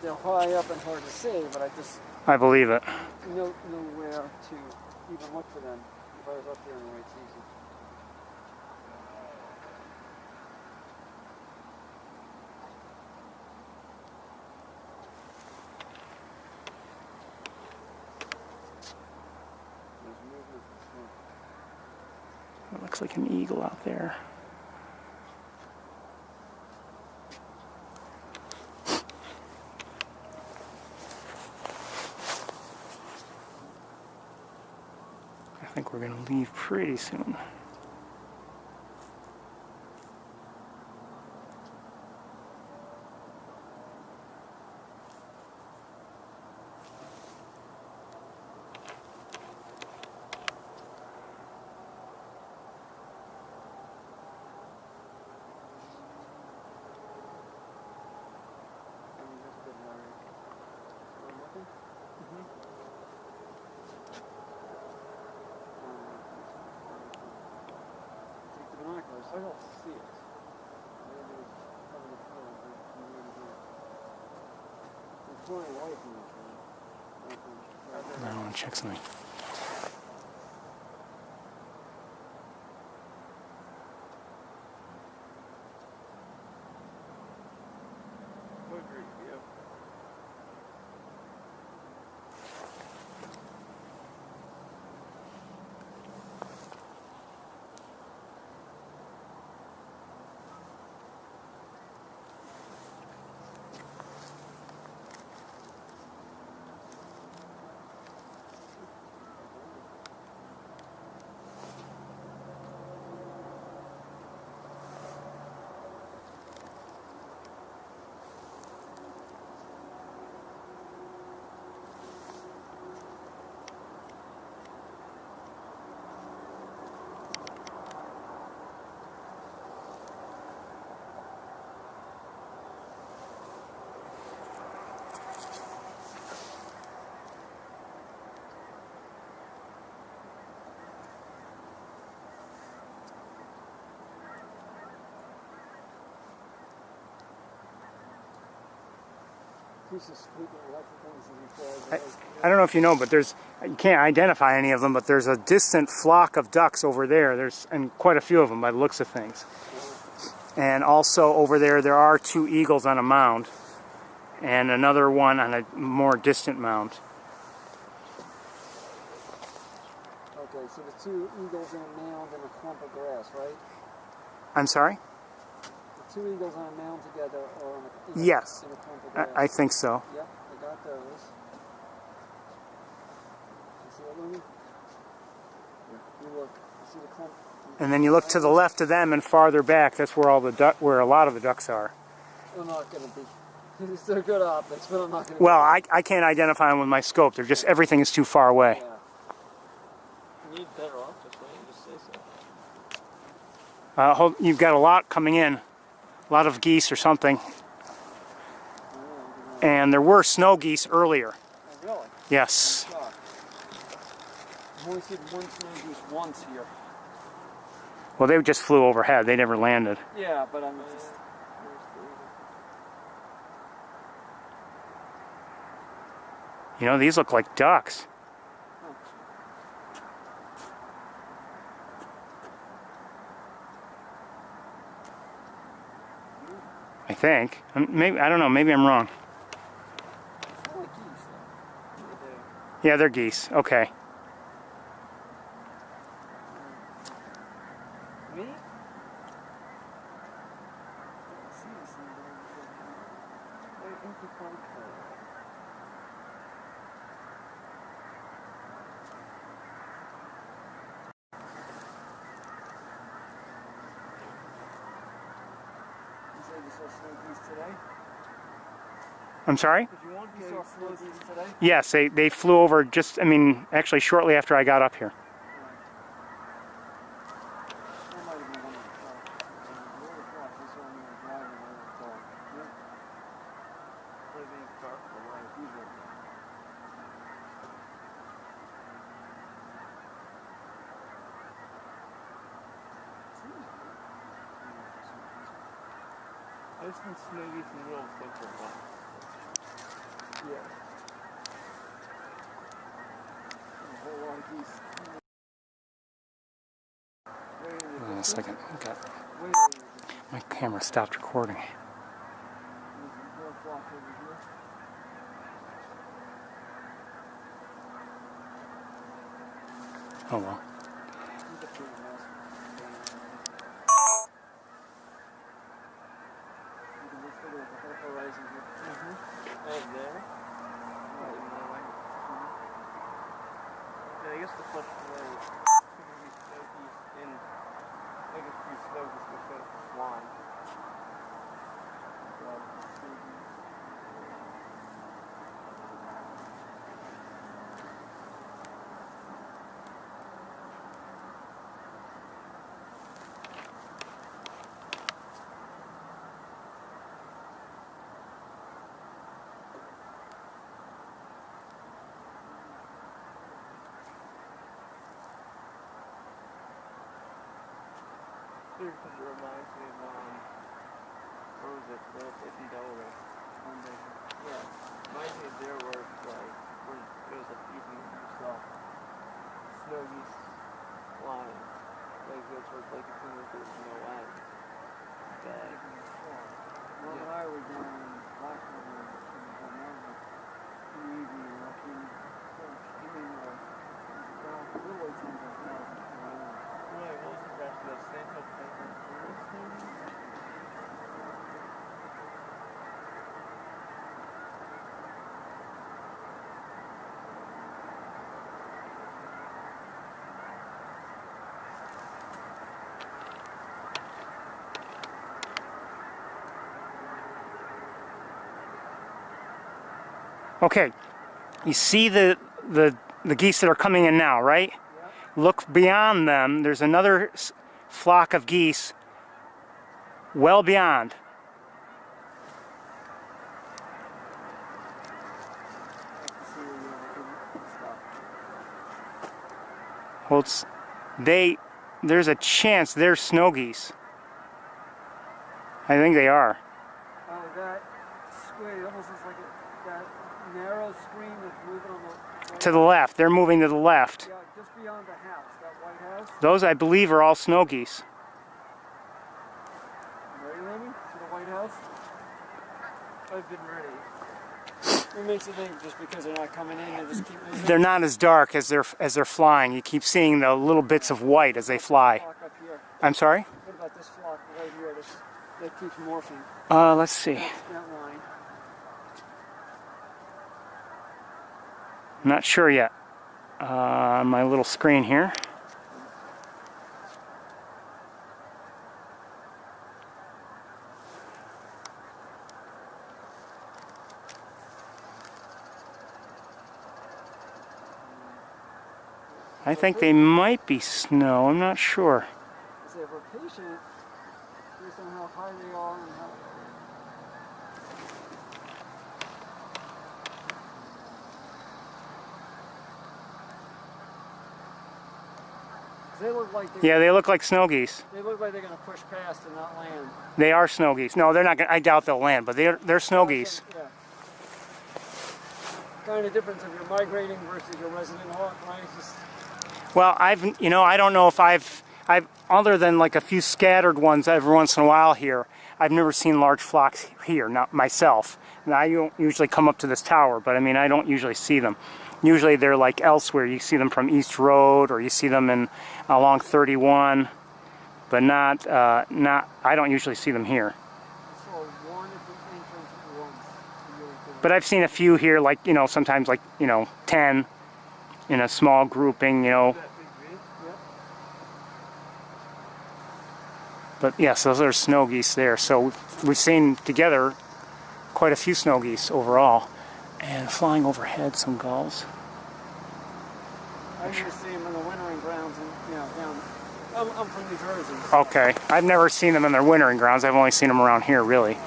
They're high up and hard to see, but I just I believe it. know where to even look for them if I was up here in the right season. There's movement. It looks like an eagle out there. I think we're going to leave pretty soon. I don't see it. Maybe it's coming to fill it. It's flying away from me. I want to check something. I don't know if you know, but you can't identify any of them, but there's a distant flock of ducks over there. And quite a few of them by the looks of things. And also over there are 2 eagles on a mound, and another one on a more distant mound. Okay, so the 2 eagles in a mound and a clump of grass, right? I'm sorry? The 2 eagles on a mound together or in a Yes, clump of grass? I think so. Yep, I got those. You see it, Looney? You look. You see the clump? And then you look to the left of them and farther back. That's where where a lot of the ducks are. I'm not going to be. They're good optics, but I'm not going to. Well, I can't identify them with my scope. They're just everything is too far away. Yeah. You need better optics, why don't you just say so? You've got a lot coming in, a lot of geese or something. And there were snow geese earlier. Oh, really? Yes. I've only seen one snow goose once here. Well, they just flew overhead. They never landed. Yeah, but I'm just. You know, these look like ducks. I think. Maybe, I don't know. Maybe I'm wrong. It's like geese, though. Yeah, they're geese. Okay. Me? I don't see this thing going before. Very empty park. You said you saw snow geese today? I'm sorry? Did you want You to saw snow geese geese today? Yes, they flew over just, I mean, actually shortly after I got up here. That might have been one of the trucks. The other trucks, I saw them driving when I saw. Yep. Maybe dark or light. Usually. I've seen snow geese in real central once. Yeah. A whole lot of geese. Way in the Hold on a distance. second. Okay. Way in the distance. My camera stopped recording. There's a little flock over here. Oh well. He's a pretty mess. You can just look at the whole horizon here. Oh, there? Right in that way. Yeah, I guess the question was, could there be snow geese in, like a few snow geese would go flying? Because it reminds me of, where was it? The place in Delaware. Yeah. Reminds me of there where it's like, where it goes up evening and you saw snow geese flying. Like that's where it's like it seems like there's no end. But, Well, when I was down in Blackwood in the mountains, in the evening, I came little ways in the mountains. really, what was the rest of the Santo Pedro snow geese? Okay. You see the geese that are coming in now, right? Yep. Look beyond them. There's another flock of geese well beyond. Holds. There's a chance they're snow geese. I think they are. Oh, that square, it almost looks like that narrow screen that's moving on the right. To the left. They're moving to the left. Yeah, just beyond the house, that white house. Those, I believe, are all snow geese. Ready, Lemmy? To the White House? I've been ready. What makes you think just because they're not coming in, they just keep moving? They're not as dark as they're flying. You keep seeing the little bits of white as they fly. Flock up here. I'm sorry? What about this flock right here that keeps morphing? Let's see. That line. I'm not sure yet. On my little screen here. I think they might be snow. I'm not sure. I say if we're patient, based on how high they are and how. They look like Yeah, they look like snow geese. they look like they're going to push past and not land. They are snow geese. No, they're not. I doubt they'll land, but they're snow geese. Yeah. Kind of difference if you're migrating versus your resident hawk, right? Just Well, I don't know if I've other than like a few scattered ones every once in a while here, I've never seen large flocks here, not myself. And I don't usually come up to this tower, but I mean, I don't usually see them. Usually they're like elsewhere. You see them from East Road, or you see them along 31, but not, I don't usually see them here. I saw one at the entrance once. But I've seen a few here, like, sometimes like, 10 in a small grouping, That big V? Yep. But yes, those are snow geese there. So we've seen together quite a few snow geese overall. And flying overhead, some gulls. I used to see them in the wintering grounds, and down. I'm from New Jersey. Okay, I've never seen them in their wintering grounds. I've only seen them around here, really.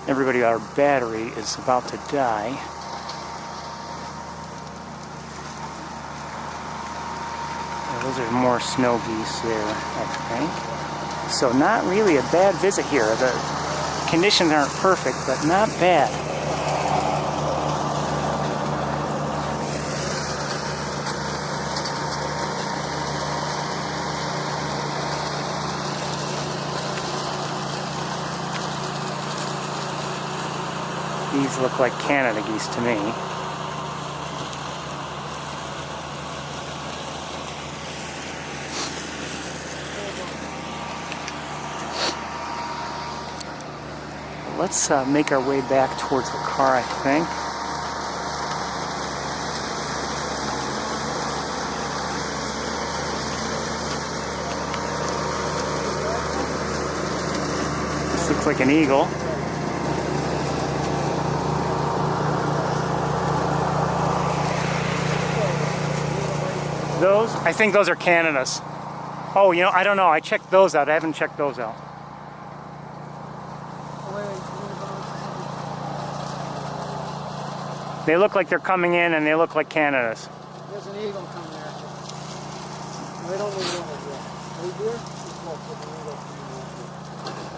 Everybody, our battery is about to die. Those are more snow geese there, I think. So not really a bad visit here. The conditions aren't perfect, but not bad. These look like Canada geese to me. Let's make our way back towards the car, I think. This looks like an eagle. Those? I think those are Canadas. Oh, I don't know. I checked those out. I haven't checked those out. They look like they're coming in, and they look like Canadas. There's an eagle coming there. They don't move in there yet. Are you there? Just look, there's an eagle coming there.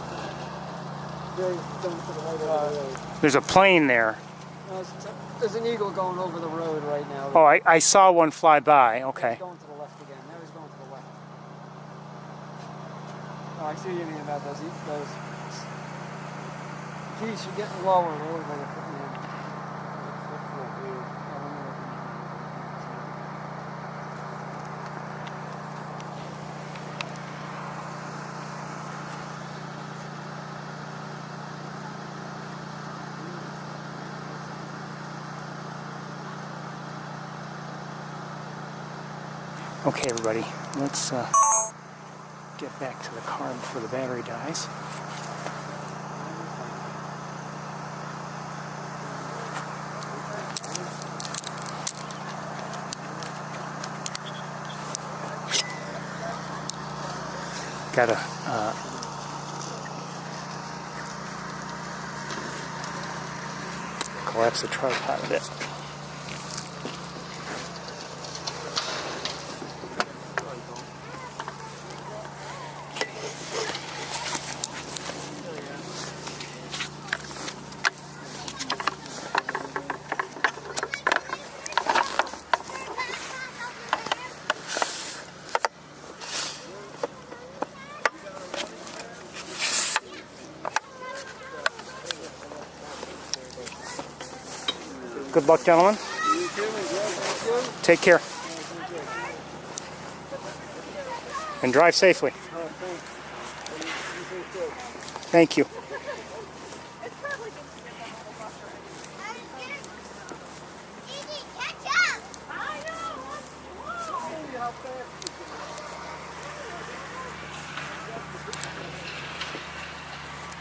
They're going to the right over the road. There's a plane there. There's an eagle going over the road right now. Oh, I saw one fly by. Okay. He's going to the left again. Now he's going to the left. Oh, I see what you mean about those geese. You're getting lower. Lower than they're putting in. Okay, everybody, let's get back to the car before the battery dies. Gotta collapse the tripod a bit. Good luck, gentlemen. Take care. And drive safely. Thank you.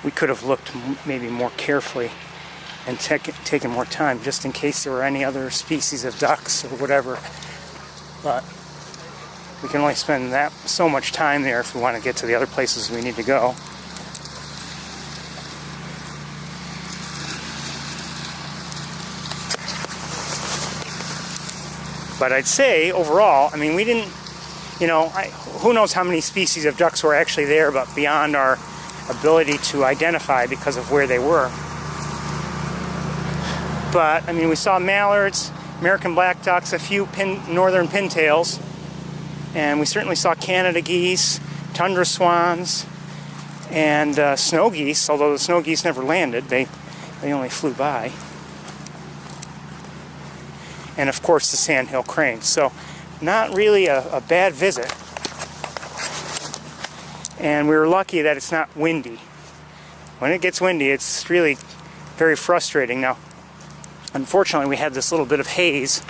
We could have looked maybe more carefully and taken more time just in case there were any other species of ducks or whatever, but we can only spend so much time there if we want to get to the other places we need to go. But I'd say overall, I mean, we didn't, who knows how many species of ducks were actually there, but beyond our ability to identify because of where they were. But, I mean, we saw mallards, American black ducks, a few northern pintails, and we certainly saw Canada geese, tundra swans, and snow geese, although the snow geese never landed. They only flew by. And, of course, the sandhill cranes. So, not really a bad visit. And we were lucky that it's not windy. When it gets windy, it's really very frustrating. Now, unfortunately, we had this little bit of haze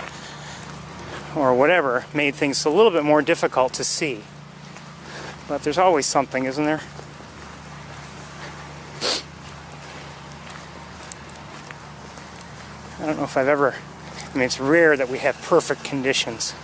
or whatever made things a little bit more difficult to see. But there's always something, isn't there? I don't know if I've ever, I mean, it's rare that we have perfect conditions.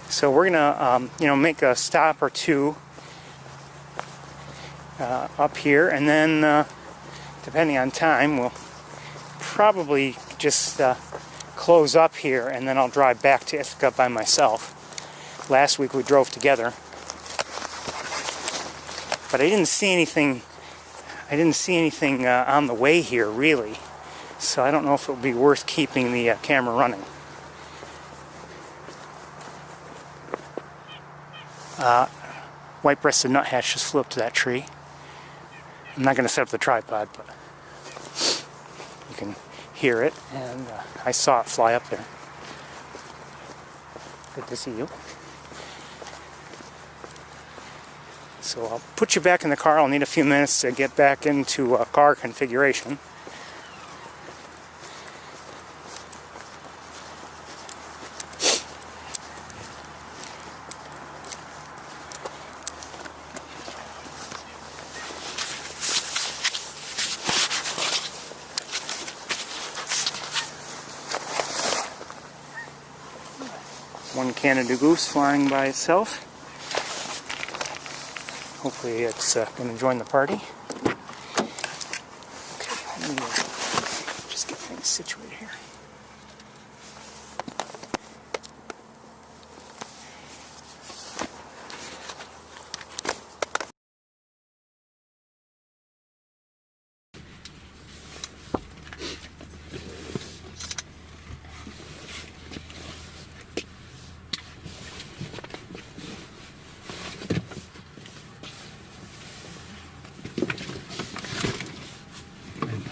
So we're gonna, make a stop or two up here, and then, depending on time, we'll probably just close up here, and then I'll drive back to Ithaca by myself. Last week we drove together, but I didn't see anything. On the way here, really. So I don't know if it would be worth keeping the camera running. White-breasted nuthatch just flew up to that tree. I'm not going to set up the tripod, but you can hear it, and I saw it fly up there. Good to see you. So I'll put you back in the car. I'll need a few minutes to get back into car configuration. One Canada goose flying by itself. Hopefully it's going to join the party. Okay, let me just get things situated here.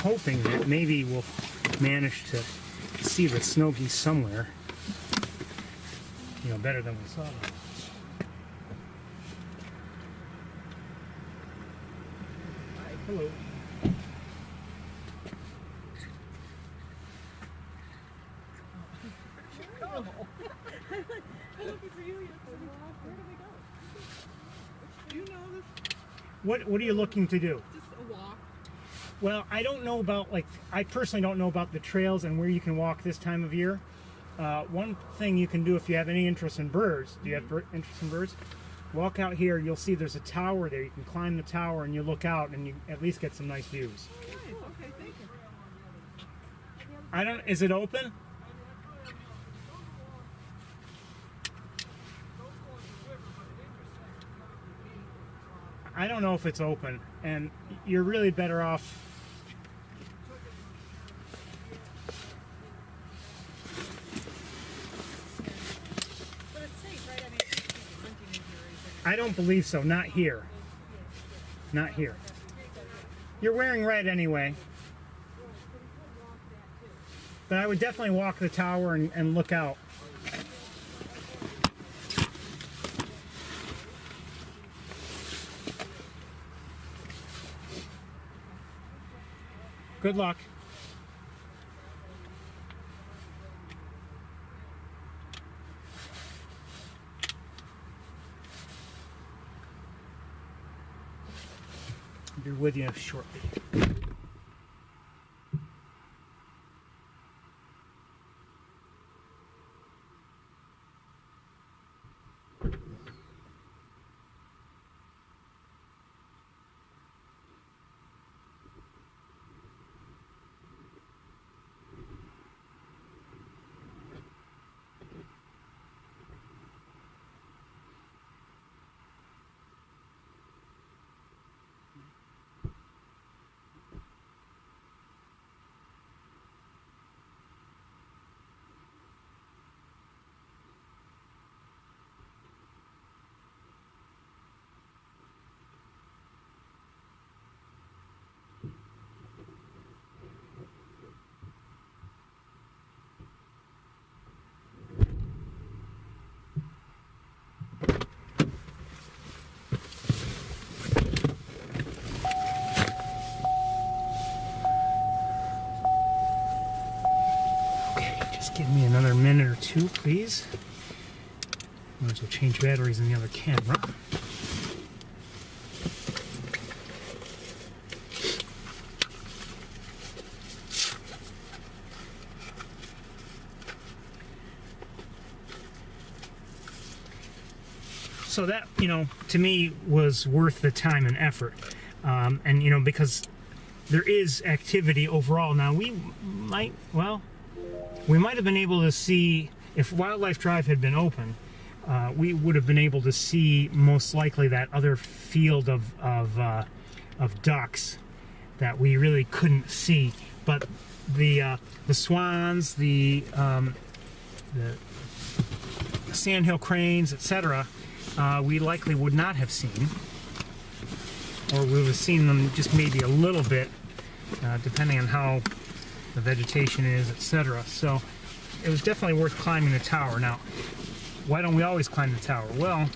Hoping that maybe we'll manage to see the snow geese somewhere, better than we saw them. Hello. What are you looking to do? Just a walk. Well, I don't know about, I personally don't know about the trails and where you can walk this time of year. One thing you can do if you have any interest in birds, do you have interest in birds? Walk out here, you'll see there's a tower there. You can climb the tower and you look out and you at least get some nice views. Nice. Okay, thank you. Is it open? I don't know if it's open, and you're really better off. But it's safe, right? I mean, it's hunting in here or anything. I don't believe so. Not here. Not here. You're wearing red anyway. But I would definitely walk the tower and look out. Good luck. I'll be with you shortly. 2, please. Might as well change batteries in the other camera. So that, to me was worth the time and effort. And, because there is activity overall. Now, we might have been able to see, if Wildlife Drive had been open, we would have been able to see most likely that other field of ducks that we really couldn't see. But the swans, the sandhill cranes, etc., we likely would not have seen, or we would have seen them just maybe a little bit, depending on how the vegetation is, etc. So it was definitely worth climbing the tower. Now, why don't we always climb the tower? Well,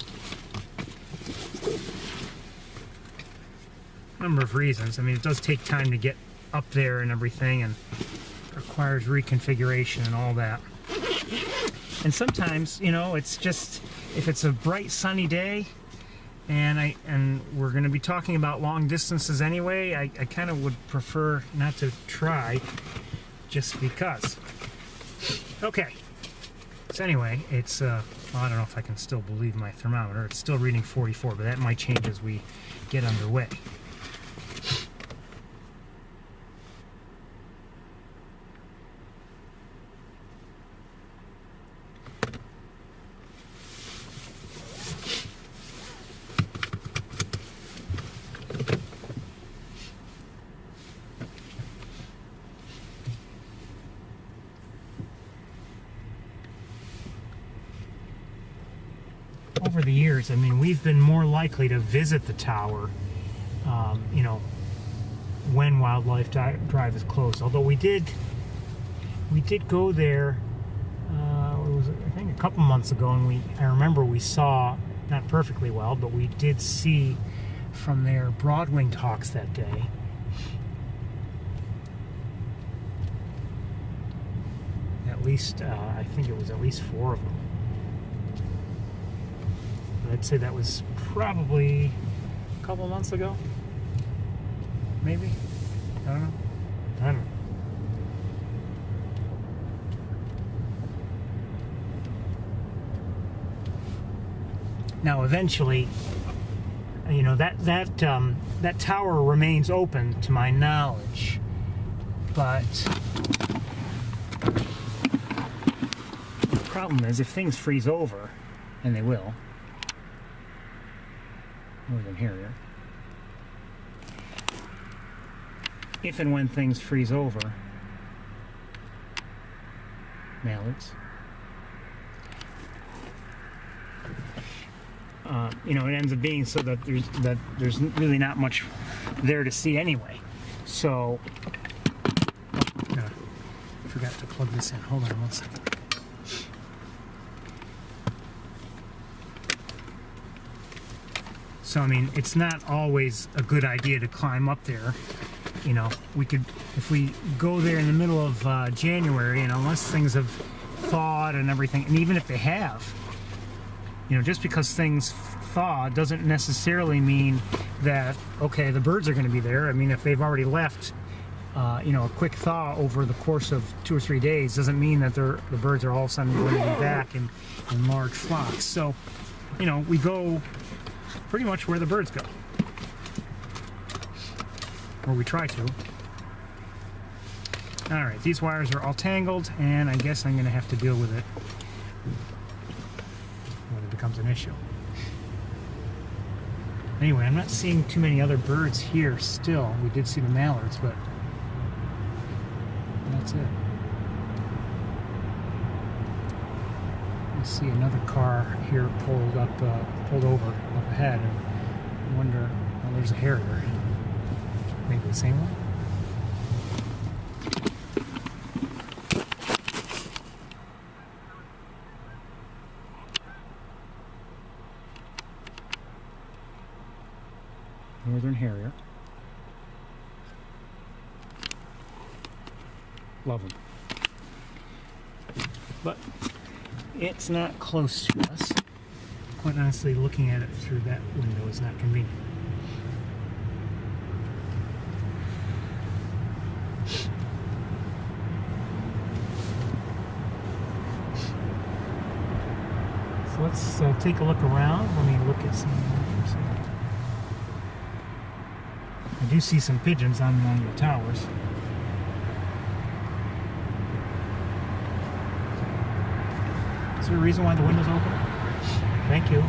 a number of reasons. I mean, it does take time to get up there and everything, and requires reconfiguration and all that. And sometimes, it's just, if it's a bright sunny day, and we're going to be talking about long distances anyway, I kind of would prefer not to try, just because. Okay. So anyway, it's well, I don't know if I can still believe my thermometer. It's still reading 44, but that might change as we get underway. Over the years, I mean, we've been more likely to visit the tower, when Wildlife Drive is closed. Although we did go there, it was, I think, a couple months ago, and I remember we saw, not perfectly well, but we did see from their broad-winged hawks that day. At least, I think it was at least 4 of them. I'd say that was probably a couple months ago. Maybe? I don't know. Now, eventually, that tower remains open to my knowledge, but the problem is if things freeze over, and they will. Northern Harrier. If and when things freeze over, mallards, it ends up being so that there's really not much there to see anyway. So, I forgot to plug this in. Hold on 1 second. So, I mean, it's not always a good idea to climb up there. We could, if we go there in the middle of January, and unless things have thawed and everything, and even if they have, just because things thaw doesn't necessarily mean that, okay, the birds are going to be there. I mean, if they've already left, a quick thaw over the course of 2 or 3 days doesn't mean that the birds are all of a sudden going to be back in large flocks. So, we go pretty much where the birds go, or we try to. All right, these wires are all tangled, and I guess I'm going to have to deal with it when it becomes an issue. Anyway, I'm not seeing too many other birds here still. We did see the mallards, but that's it. I see another car here pulled over up ahead, and I wonder, well, there's a harrier. Maybe the same one? Northern Harrier. Love them. But it's not close to us. Quite honestly, looking at it through that window is not convenient. So let's take a look around. Let me look at some more. I do see some pigeons on one of the towers. Is there a reason why the window's open? Thank you.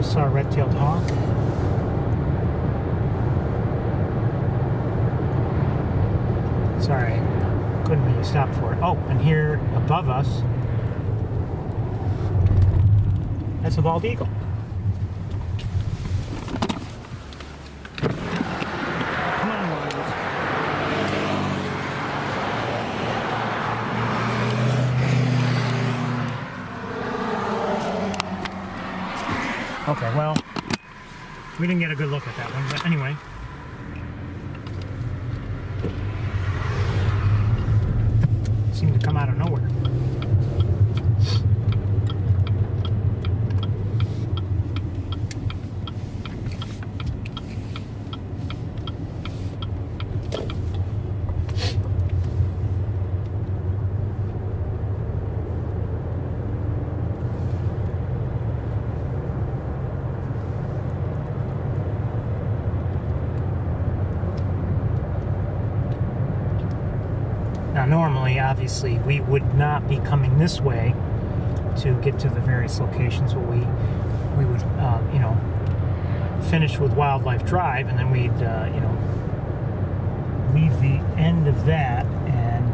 Saw a red-tailed hawk. Sorry, couldn't really stop for it. Oh, and here above us, that's a bald eagle. Come on, Wise. Okay, well, we didn't get a good look at that one, but anyway. Seemed to come out of nowhere. Now, normally, obviously, we would not be coming this way to get to the various locations where we would, you know, finish with Wildlife Drive, and then we'd, you know, leave the end of that and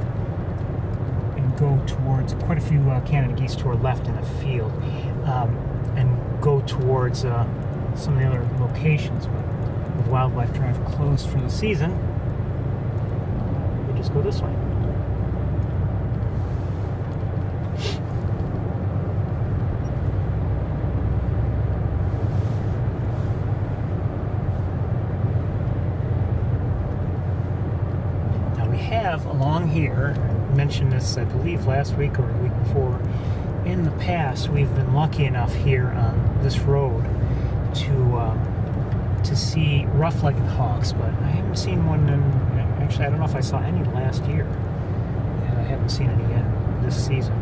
go towards quite a few Canada geese to our left in the field, and go towards some of the other locations. But with Wildlife Drive closed for the season, we just go this way. Have along here, I mentioned this I believe last week or the week before, in the past we've been lucky enough here on this road to see rough-legged hawks, but I haven't seen one actually I don't know if I saw any last year, and I haven't seen any yet this season.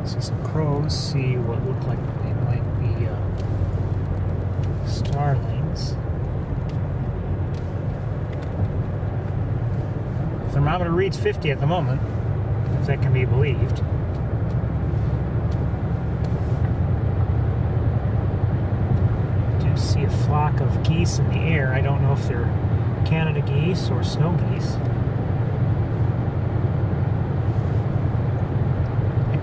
See some crows, see what look like they might be starlings. Thermometer reads 50 at the moment, if that can be believed. I do see a flock of geese in the air. I don't know if they're Canada geese or snow geese.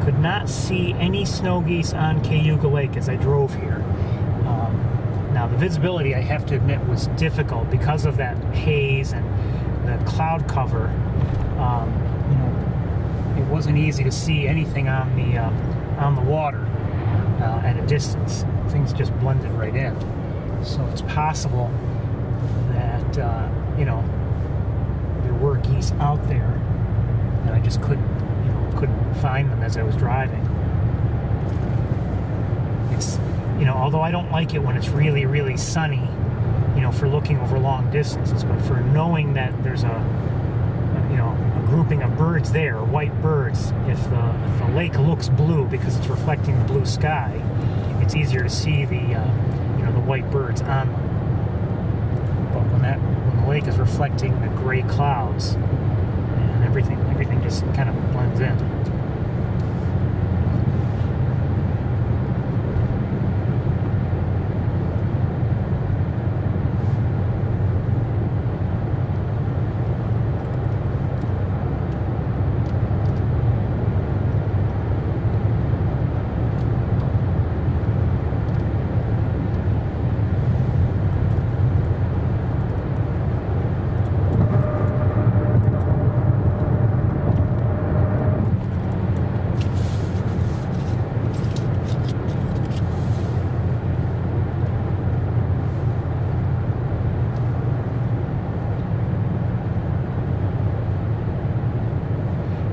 could not see any snow geese on Cayuga Lake as I drove here. Now, the visibility, I have to admit, was difficult because of that haze and the cloud cover. It wasn't easy to see anything on the water at a distance. Things just blended right in. So it's possible that there were geese out there, and I just couldn't find them as I was driving. It's although I don't like it when it's really, really sunny, for looking over long distances, but for knowing that there's a grouping of birds there, white birds, if the lake looks blue because it's reflecting the blue sky, it's easier to see the white birds on them. But when the lake is reflecting the gray clouds, and everything just kind of blends in.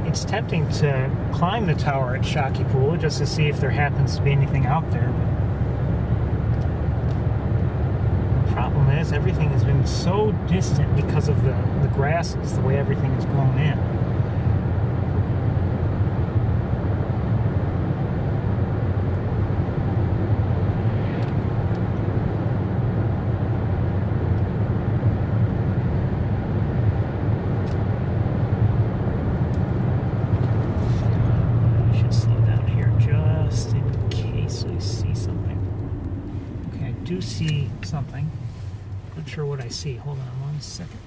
It's tempting to climb the tower at Shakipula just to see if there happens to be anything out there. But the problem is everything has been so distant because of the grasses, the way everything is grown in. Do see something. Not sure what I see. Hold on 1 second.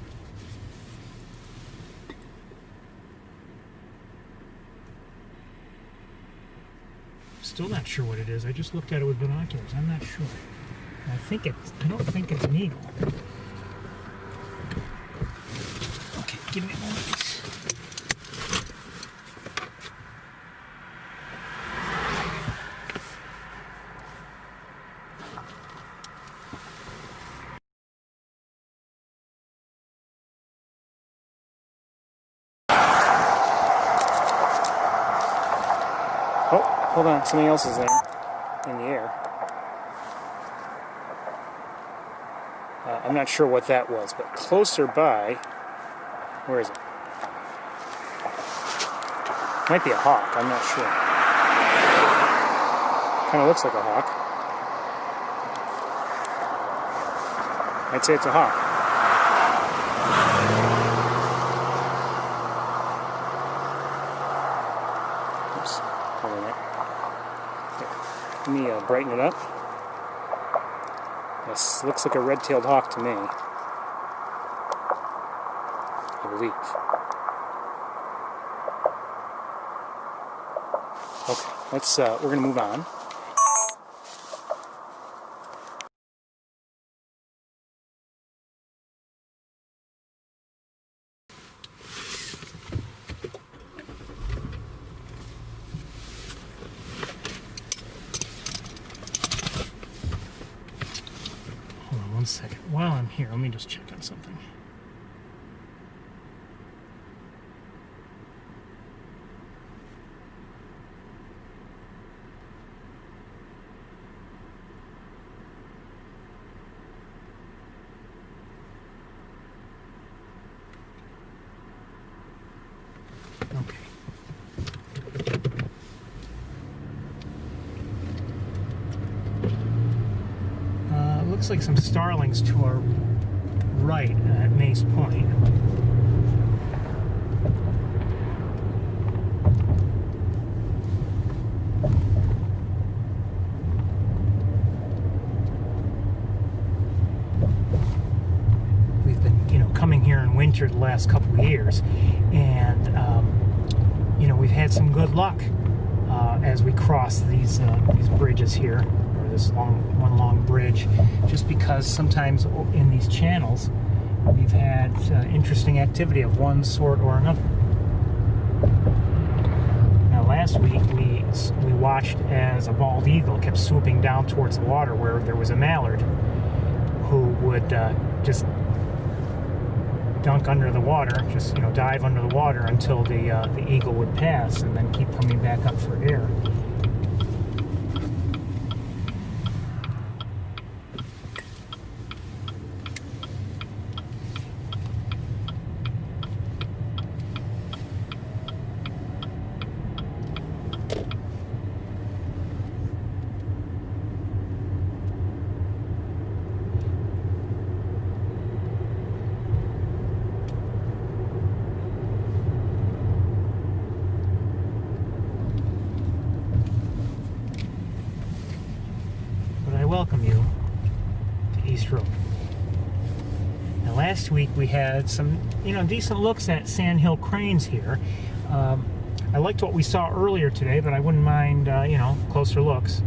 Still not sure what it is. I just looked at it with binoculars. I'm not sure. I don't think it's an eagle. Okay, give me a moment. Oh, hold on. Something else is there in the air. I'm not sure what that was, but closer by, where is it? Might be a hawk. I'm not sure. Kind of looks like a hawk. I'd say it's a hawk. Oops. Hold on. Let me brighten it up. This looks like a red-tailed hawk to me, I believe. Okay, we're gonna move on. Hold on 1 second. While I'm here, let me just check on something. Looks like some starlings to our right at Mace Point. We've been, coming here in winter the last couple of years, and we've had some good luck as we cross these bridges here, or this one long bridge, just because sometimes in these channels we've had interesting activity of one sort or another. Now last week we watched as a bald eagle kept swooping down towards the water where there was a mallard who would just dunk under the water, just dive under the water until the eagle would pass, and then keep coming back up for air. Welcome you to East Road. Now last week we had some decent looks at sandhill cranes here. I liked what we saw earlier today, but I wouldn't mind closer looks.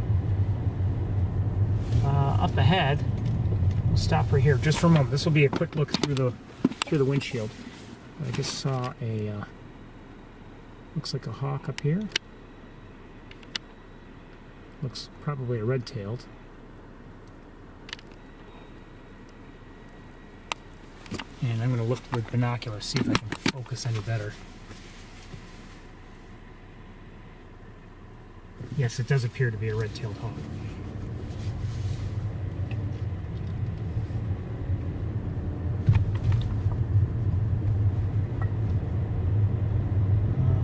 Up ahead, we'll stop right here just for a moment. This will be a quick look through the windshield. I just saw a looks like a hawk up here. Looks probably a red-tailed. And I'm going to look with binoculars, see if I can focus any better. Yes, it does appear to be a red-tailed hawk.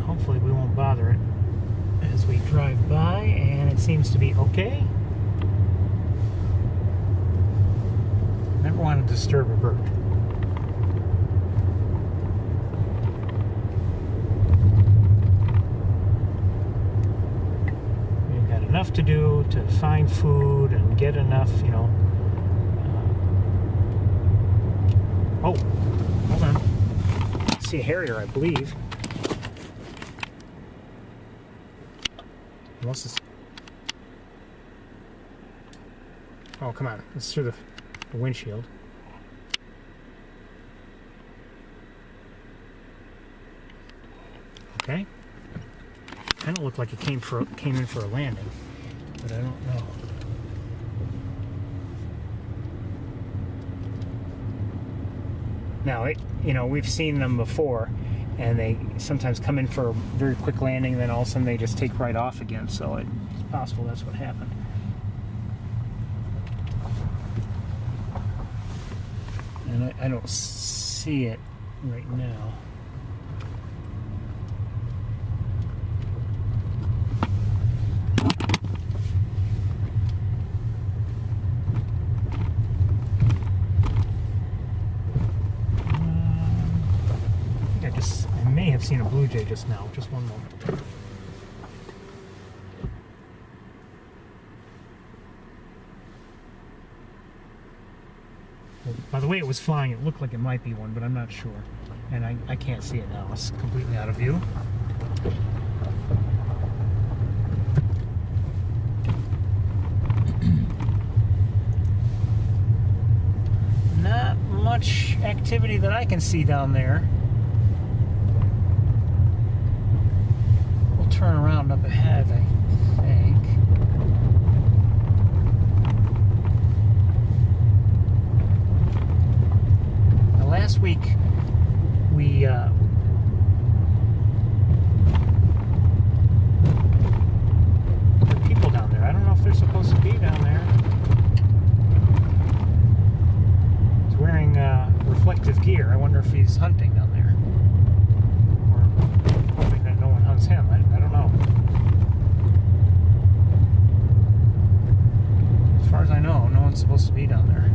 Hopefully we won't bother it as we drive by, and it seems to be okay. Never want to disturb a bird. Enough to do to find food and get enough, oh, hold on. I see a harrier, I believe. Unless it's... Oh, come on. It's through the windshield. Okay. Kind of looked like it came in for a landing, but I don't know. Now, we've seen them before, and they sometimes come in for a very quick landing, and then all of a sudden they just take right off again. So it's possible that's what happened. And I don't see it right now. I've seen a blue jay just now. Just one moment. Well, by the way it was flying, it looked like it might be one, but I'm not sure. And I can't see it now. It's completely out of view. Not much activity that I can see down there. Turn around up ahead, I think. Now, last week we there are people down there. I don't know if they're supposed to be down there. He's wearing reflective gear. I wonder if he's hunting down there, or hoping that no one hunts him. I don't know. As far as I know, no one's supposed to be down there.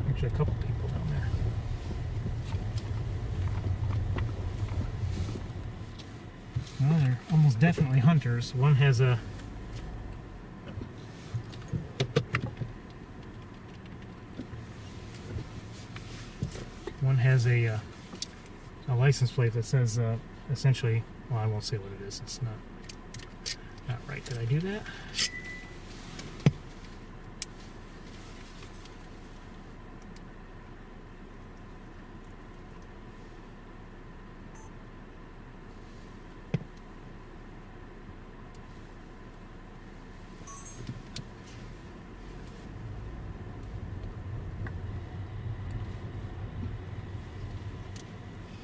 Actually, a couple people down there. definitely hunters. One has a license plate that says essentially, well, I won't say what it is. It's not right. Did I do that?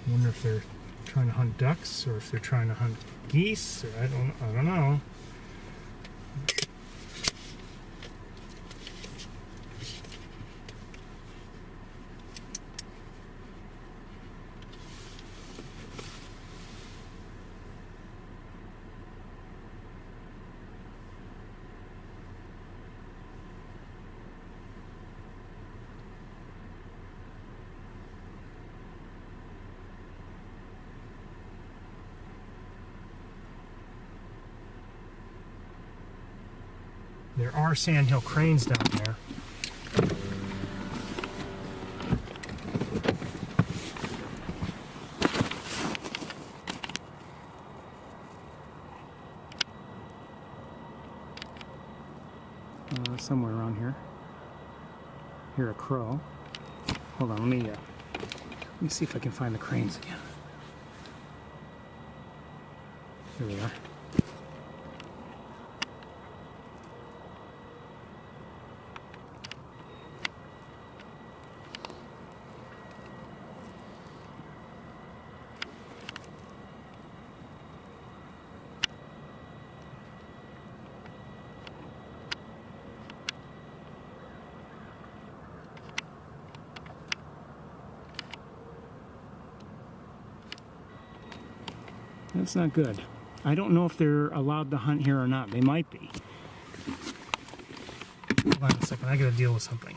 I wonder if they're trying to hunt ducks or if they're trying to hunt geese, or I don't know. There are sandhill cranes down there. Somewhere around here. Hear a crow. Hold on, let me see if I can find the cranes again. Here we are. That's not good. I don't know if they're allowed to hunt here or not. They might be. Hold on a second, I gotta deal with something.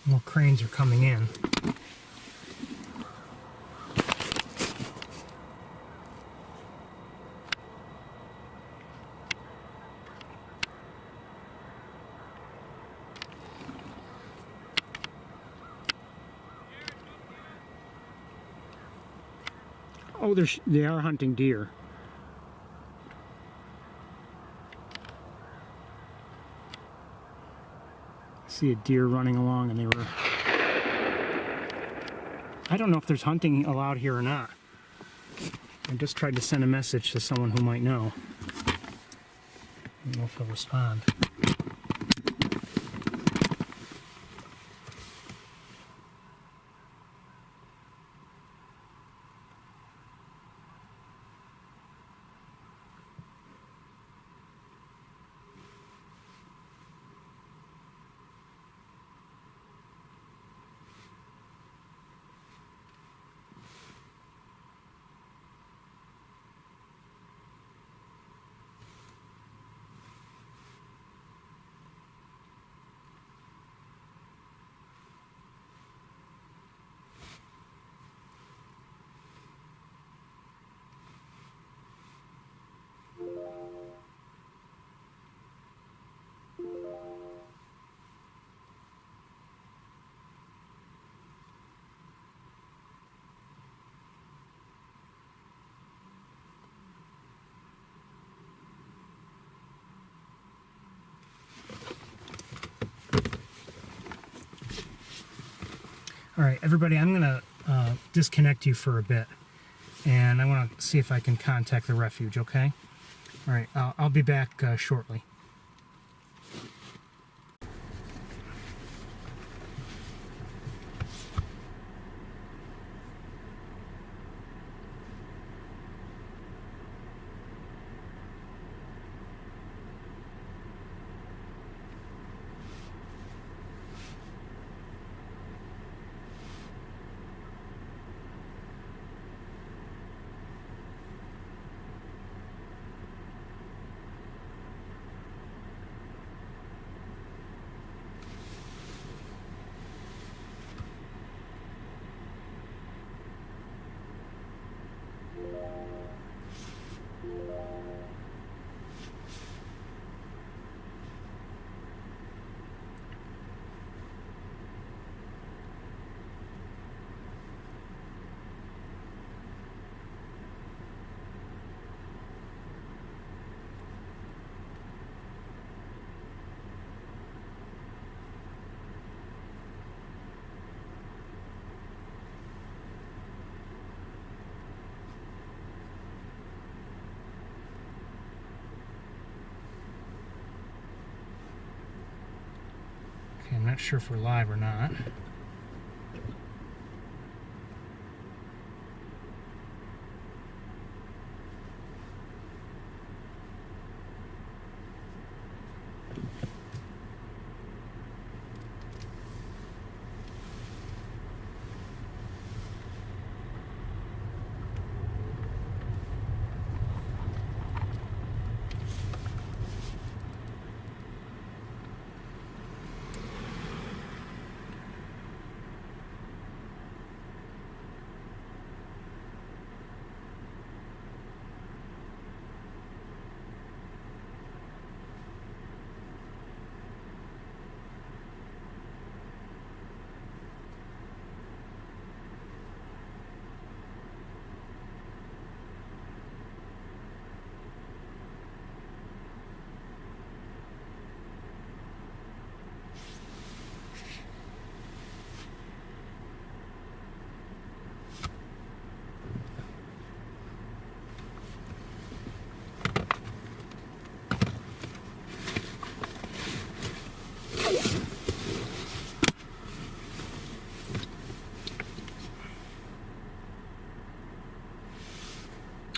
Well, cranes are coming in. Oh, they are hunting deer. See a deer running along, and they were... I don't know if there's hunting allowed here or not. I just tried to send a message to someone who might know. I don't know if he'll respond. All right, everybody, I'm going to disconnect you for a bit, and I want to see if I can contact the refuge, okay? All right, I'll be back shortly. Okay, I'm not sure if we're live or not.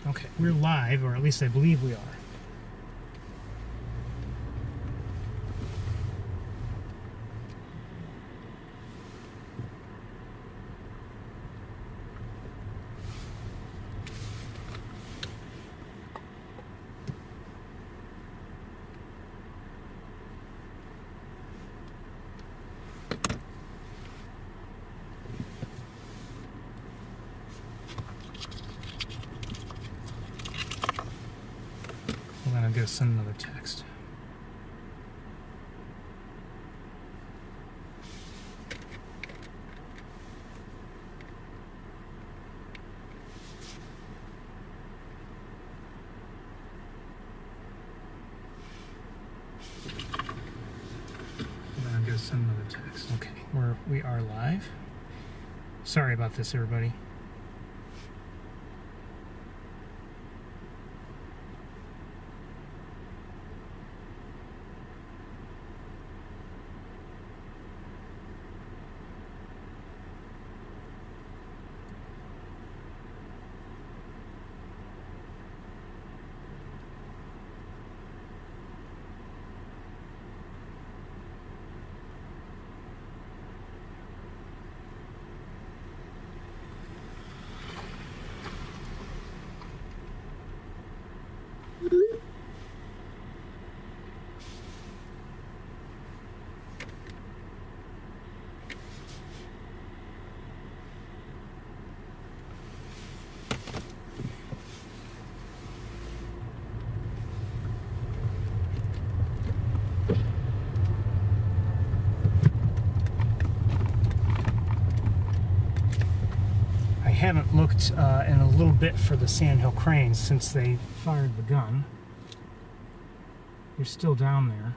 Okay, we're live, or at least I believe we are. Hold on, I'm going to send another text. I'm going to send another text. Okay, we are live. Sorry about this, everybody. I haven't looked in a little bit for the Sandhill cranes since they fired the gun. They're still down there.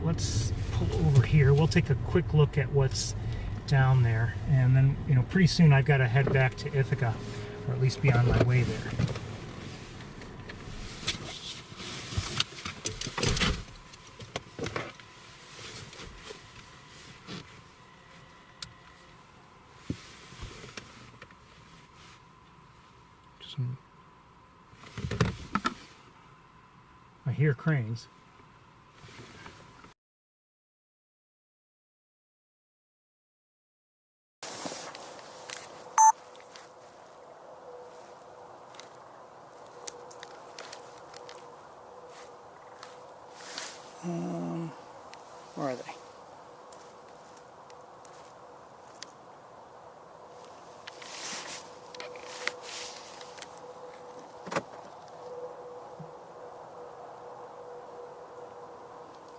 let's pull over here. We'll take a quick look at what's down there, and then, you know, pretty soon I've got to head back to Ithaca, or at least be on my way there. I hear cranes. Where are they?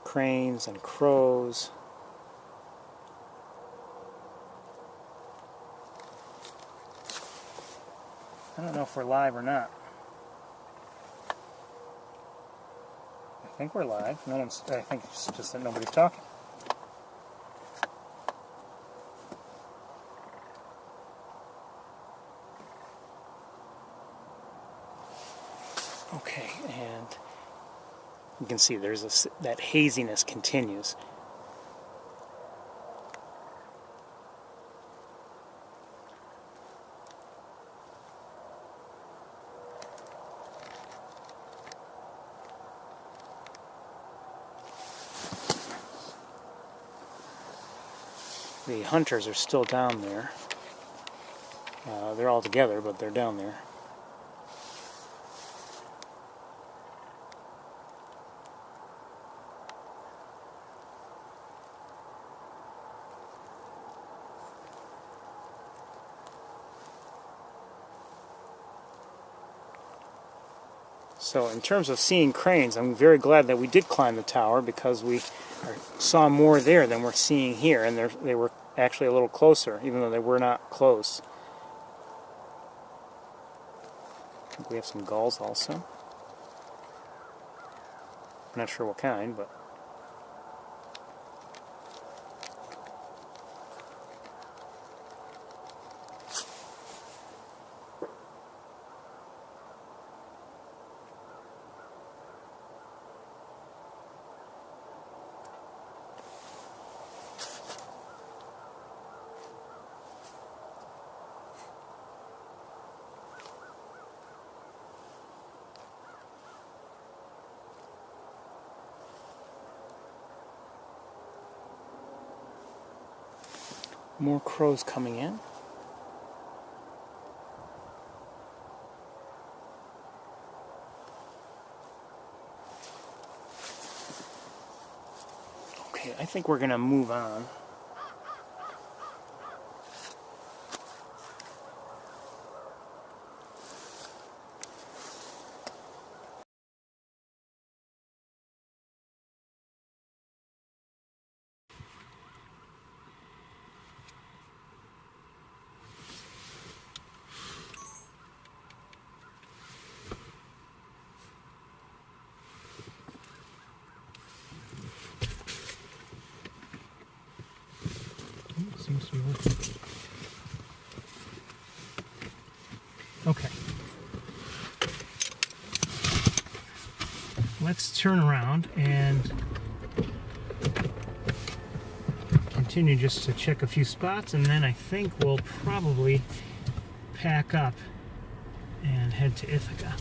Cranes and crows. I don't know if we're live or not. I think we're live. No one's. I think it's just that nobody's talking. Okay, and you can see there's that haziness continues. The hunters are still down there. They're all together, but they're down there. So in terms of seeing cranes, I'm very glad that we did climb the tower, because we saw more there than we're seeing here, and they were actually a little closer, even though they were not close. I think we have some gulls also. I'm not sure what kind, but... more crows coming in. Okay, I think we're going to move on. Seems to be working. Okay. Let's turn around and continue just to check a few spots, and then I think we'll probably pack up and head to Ithaca.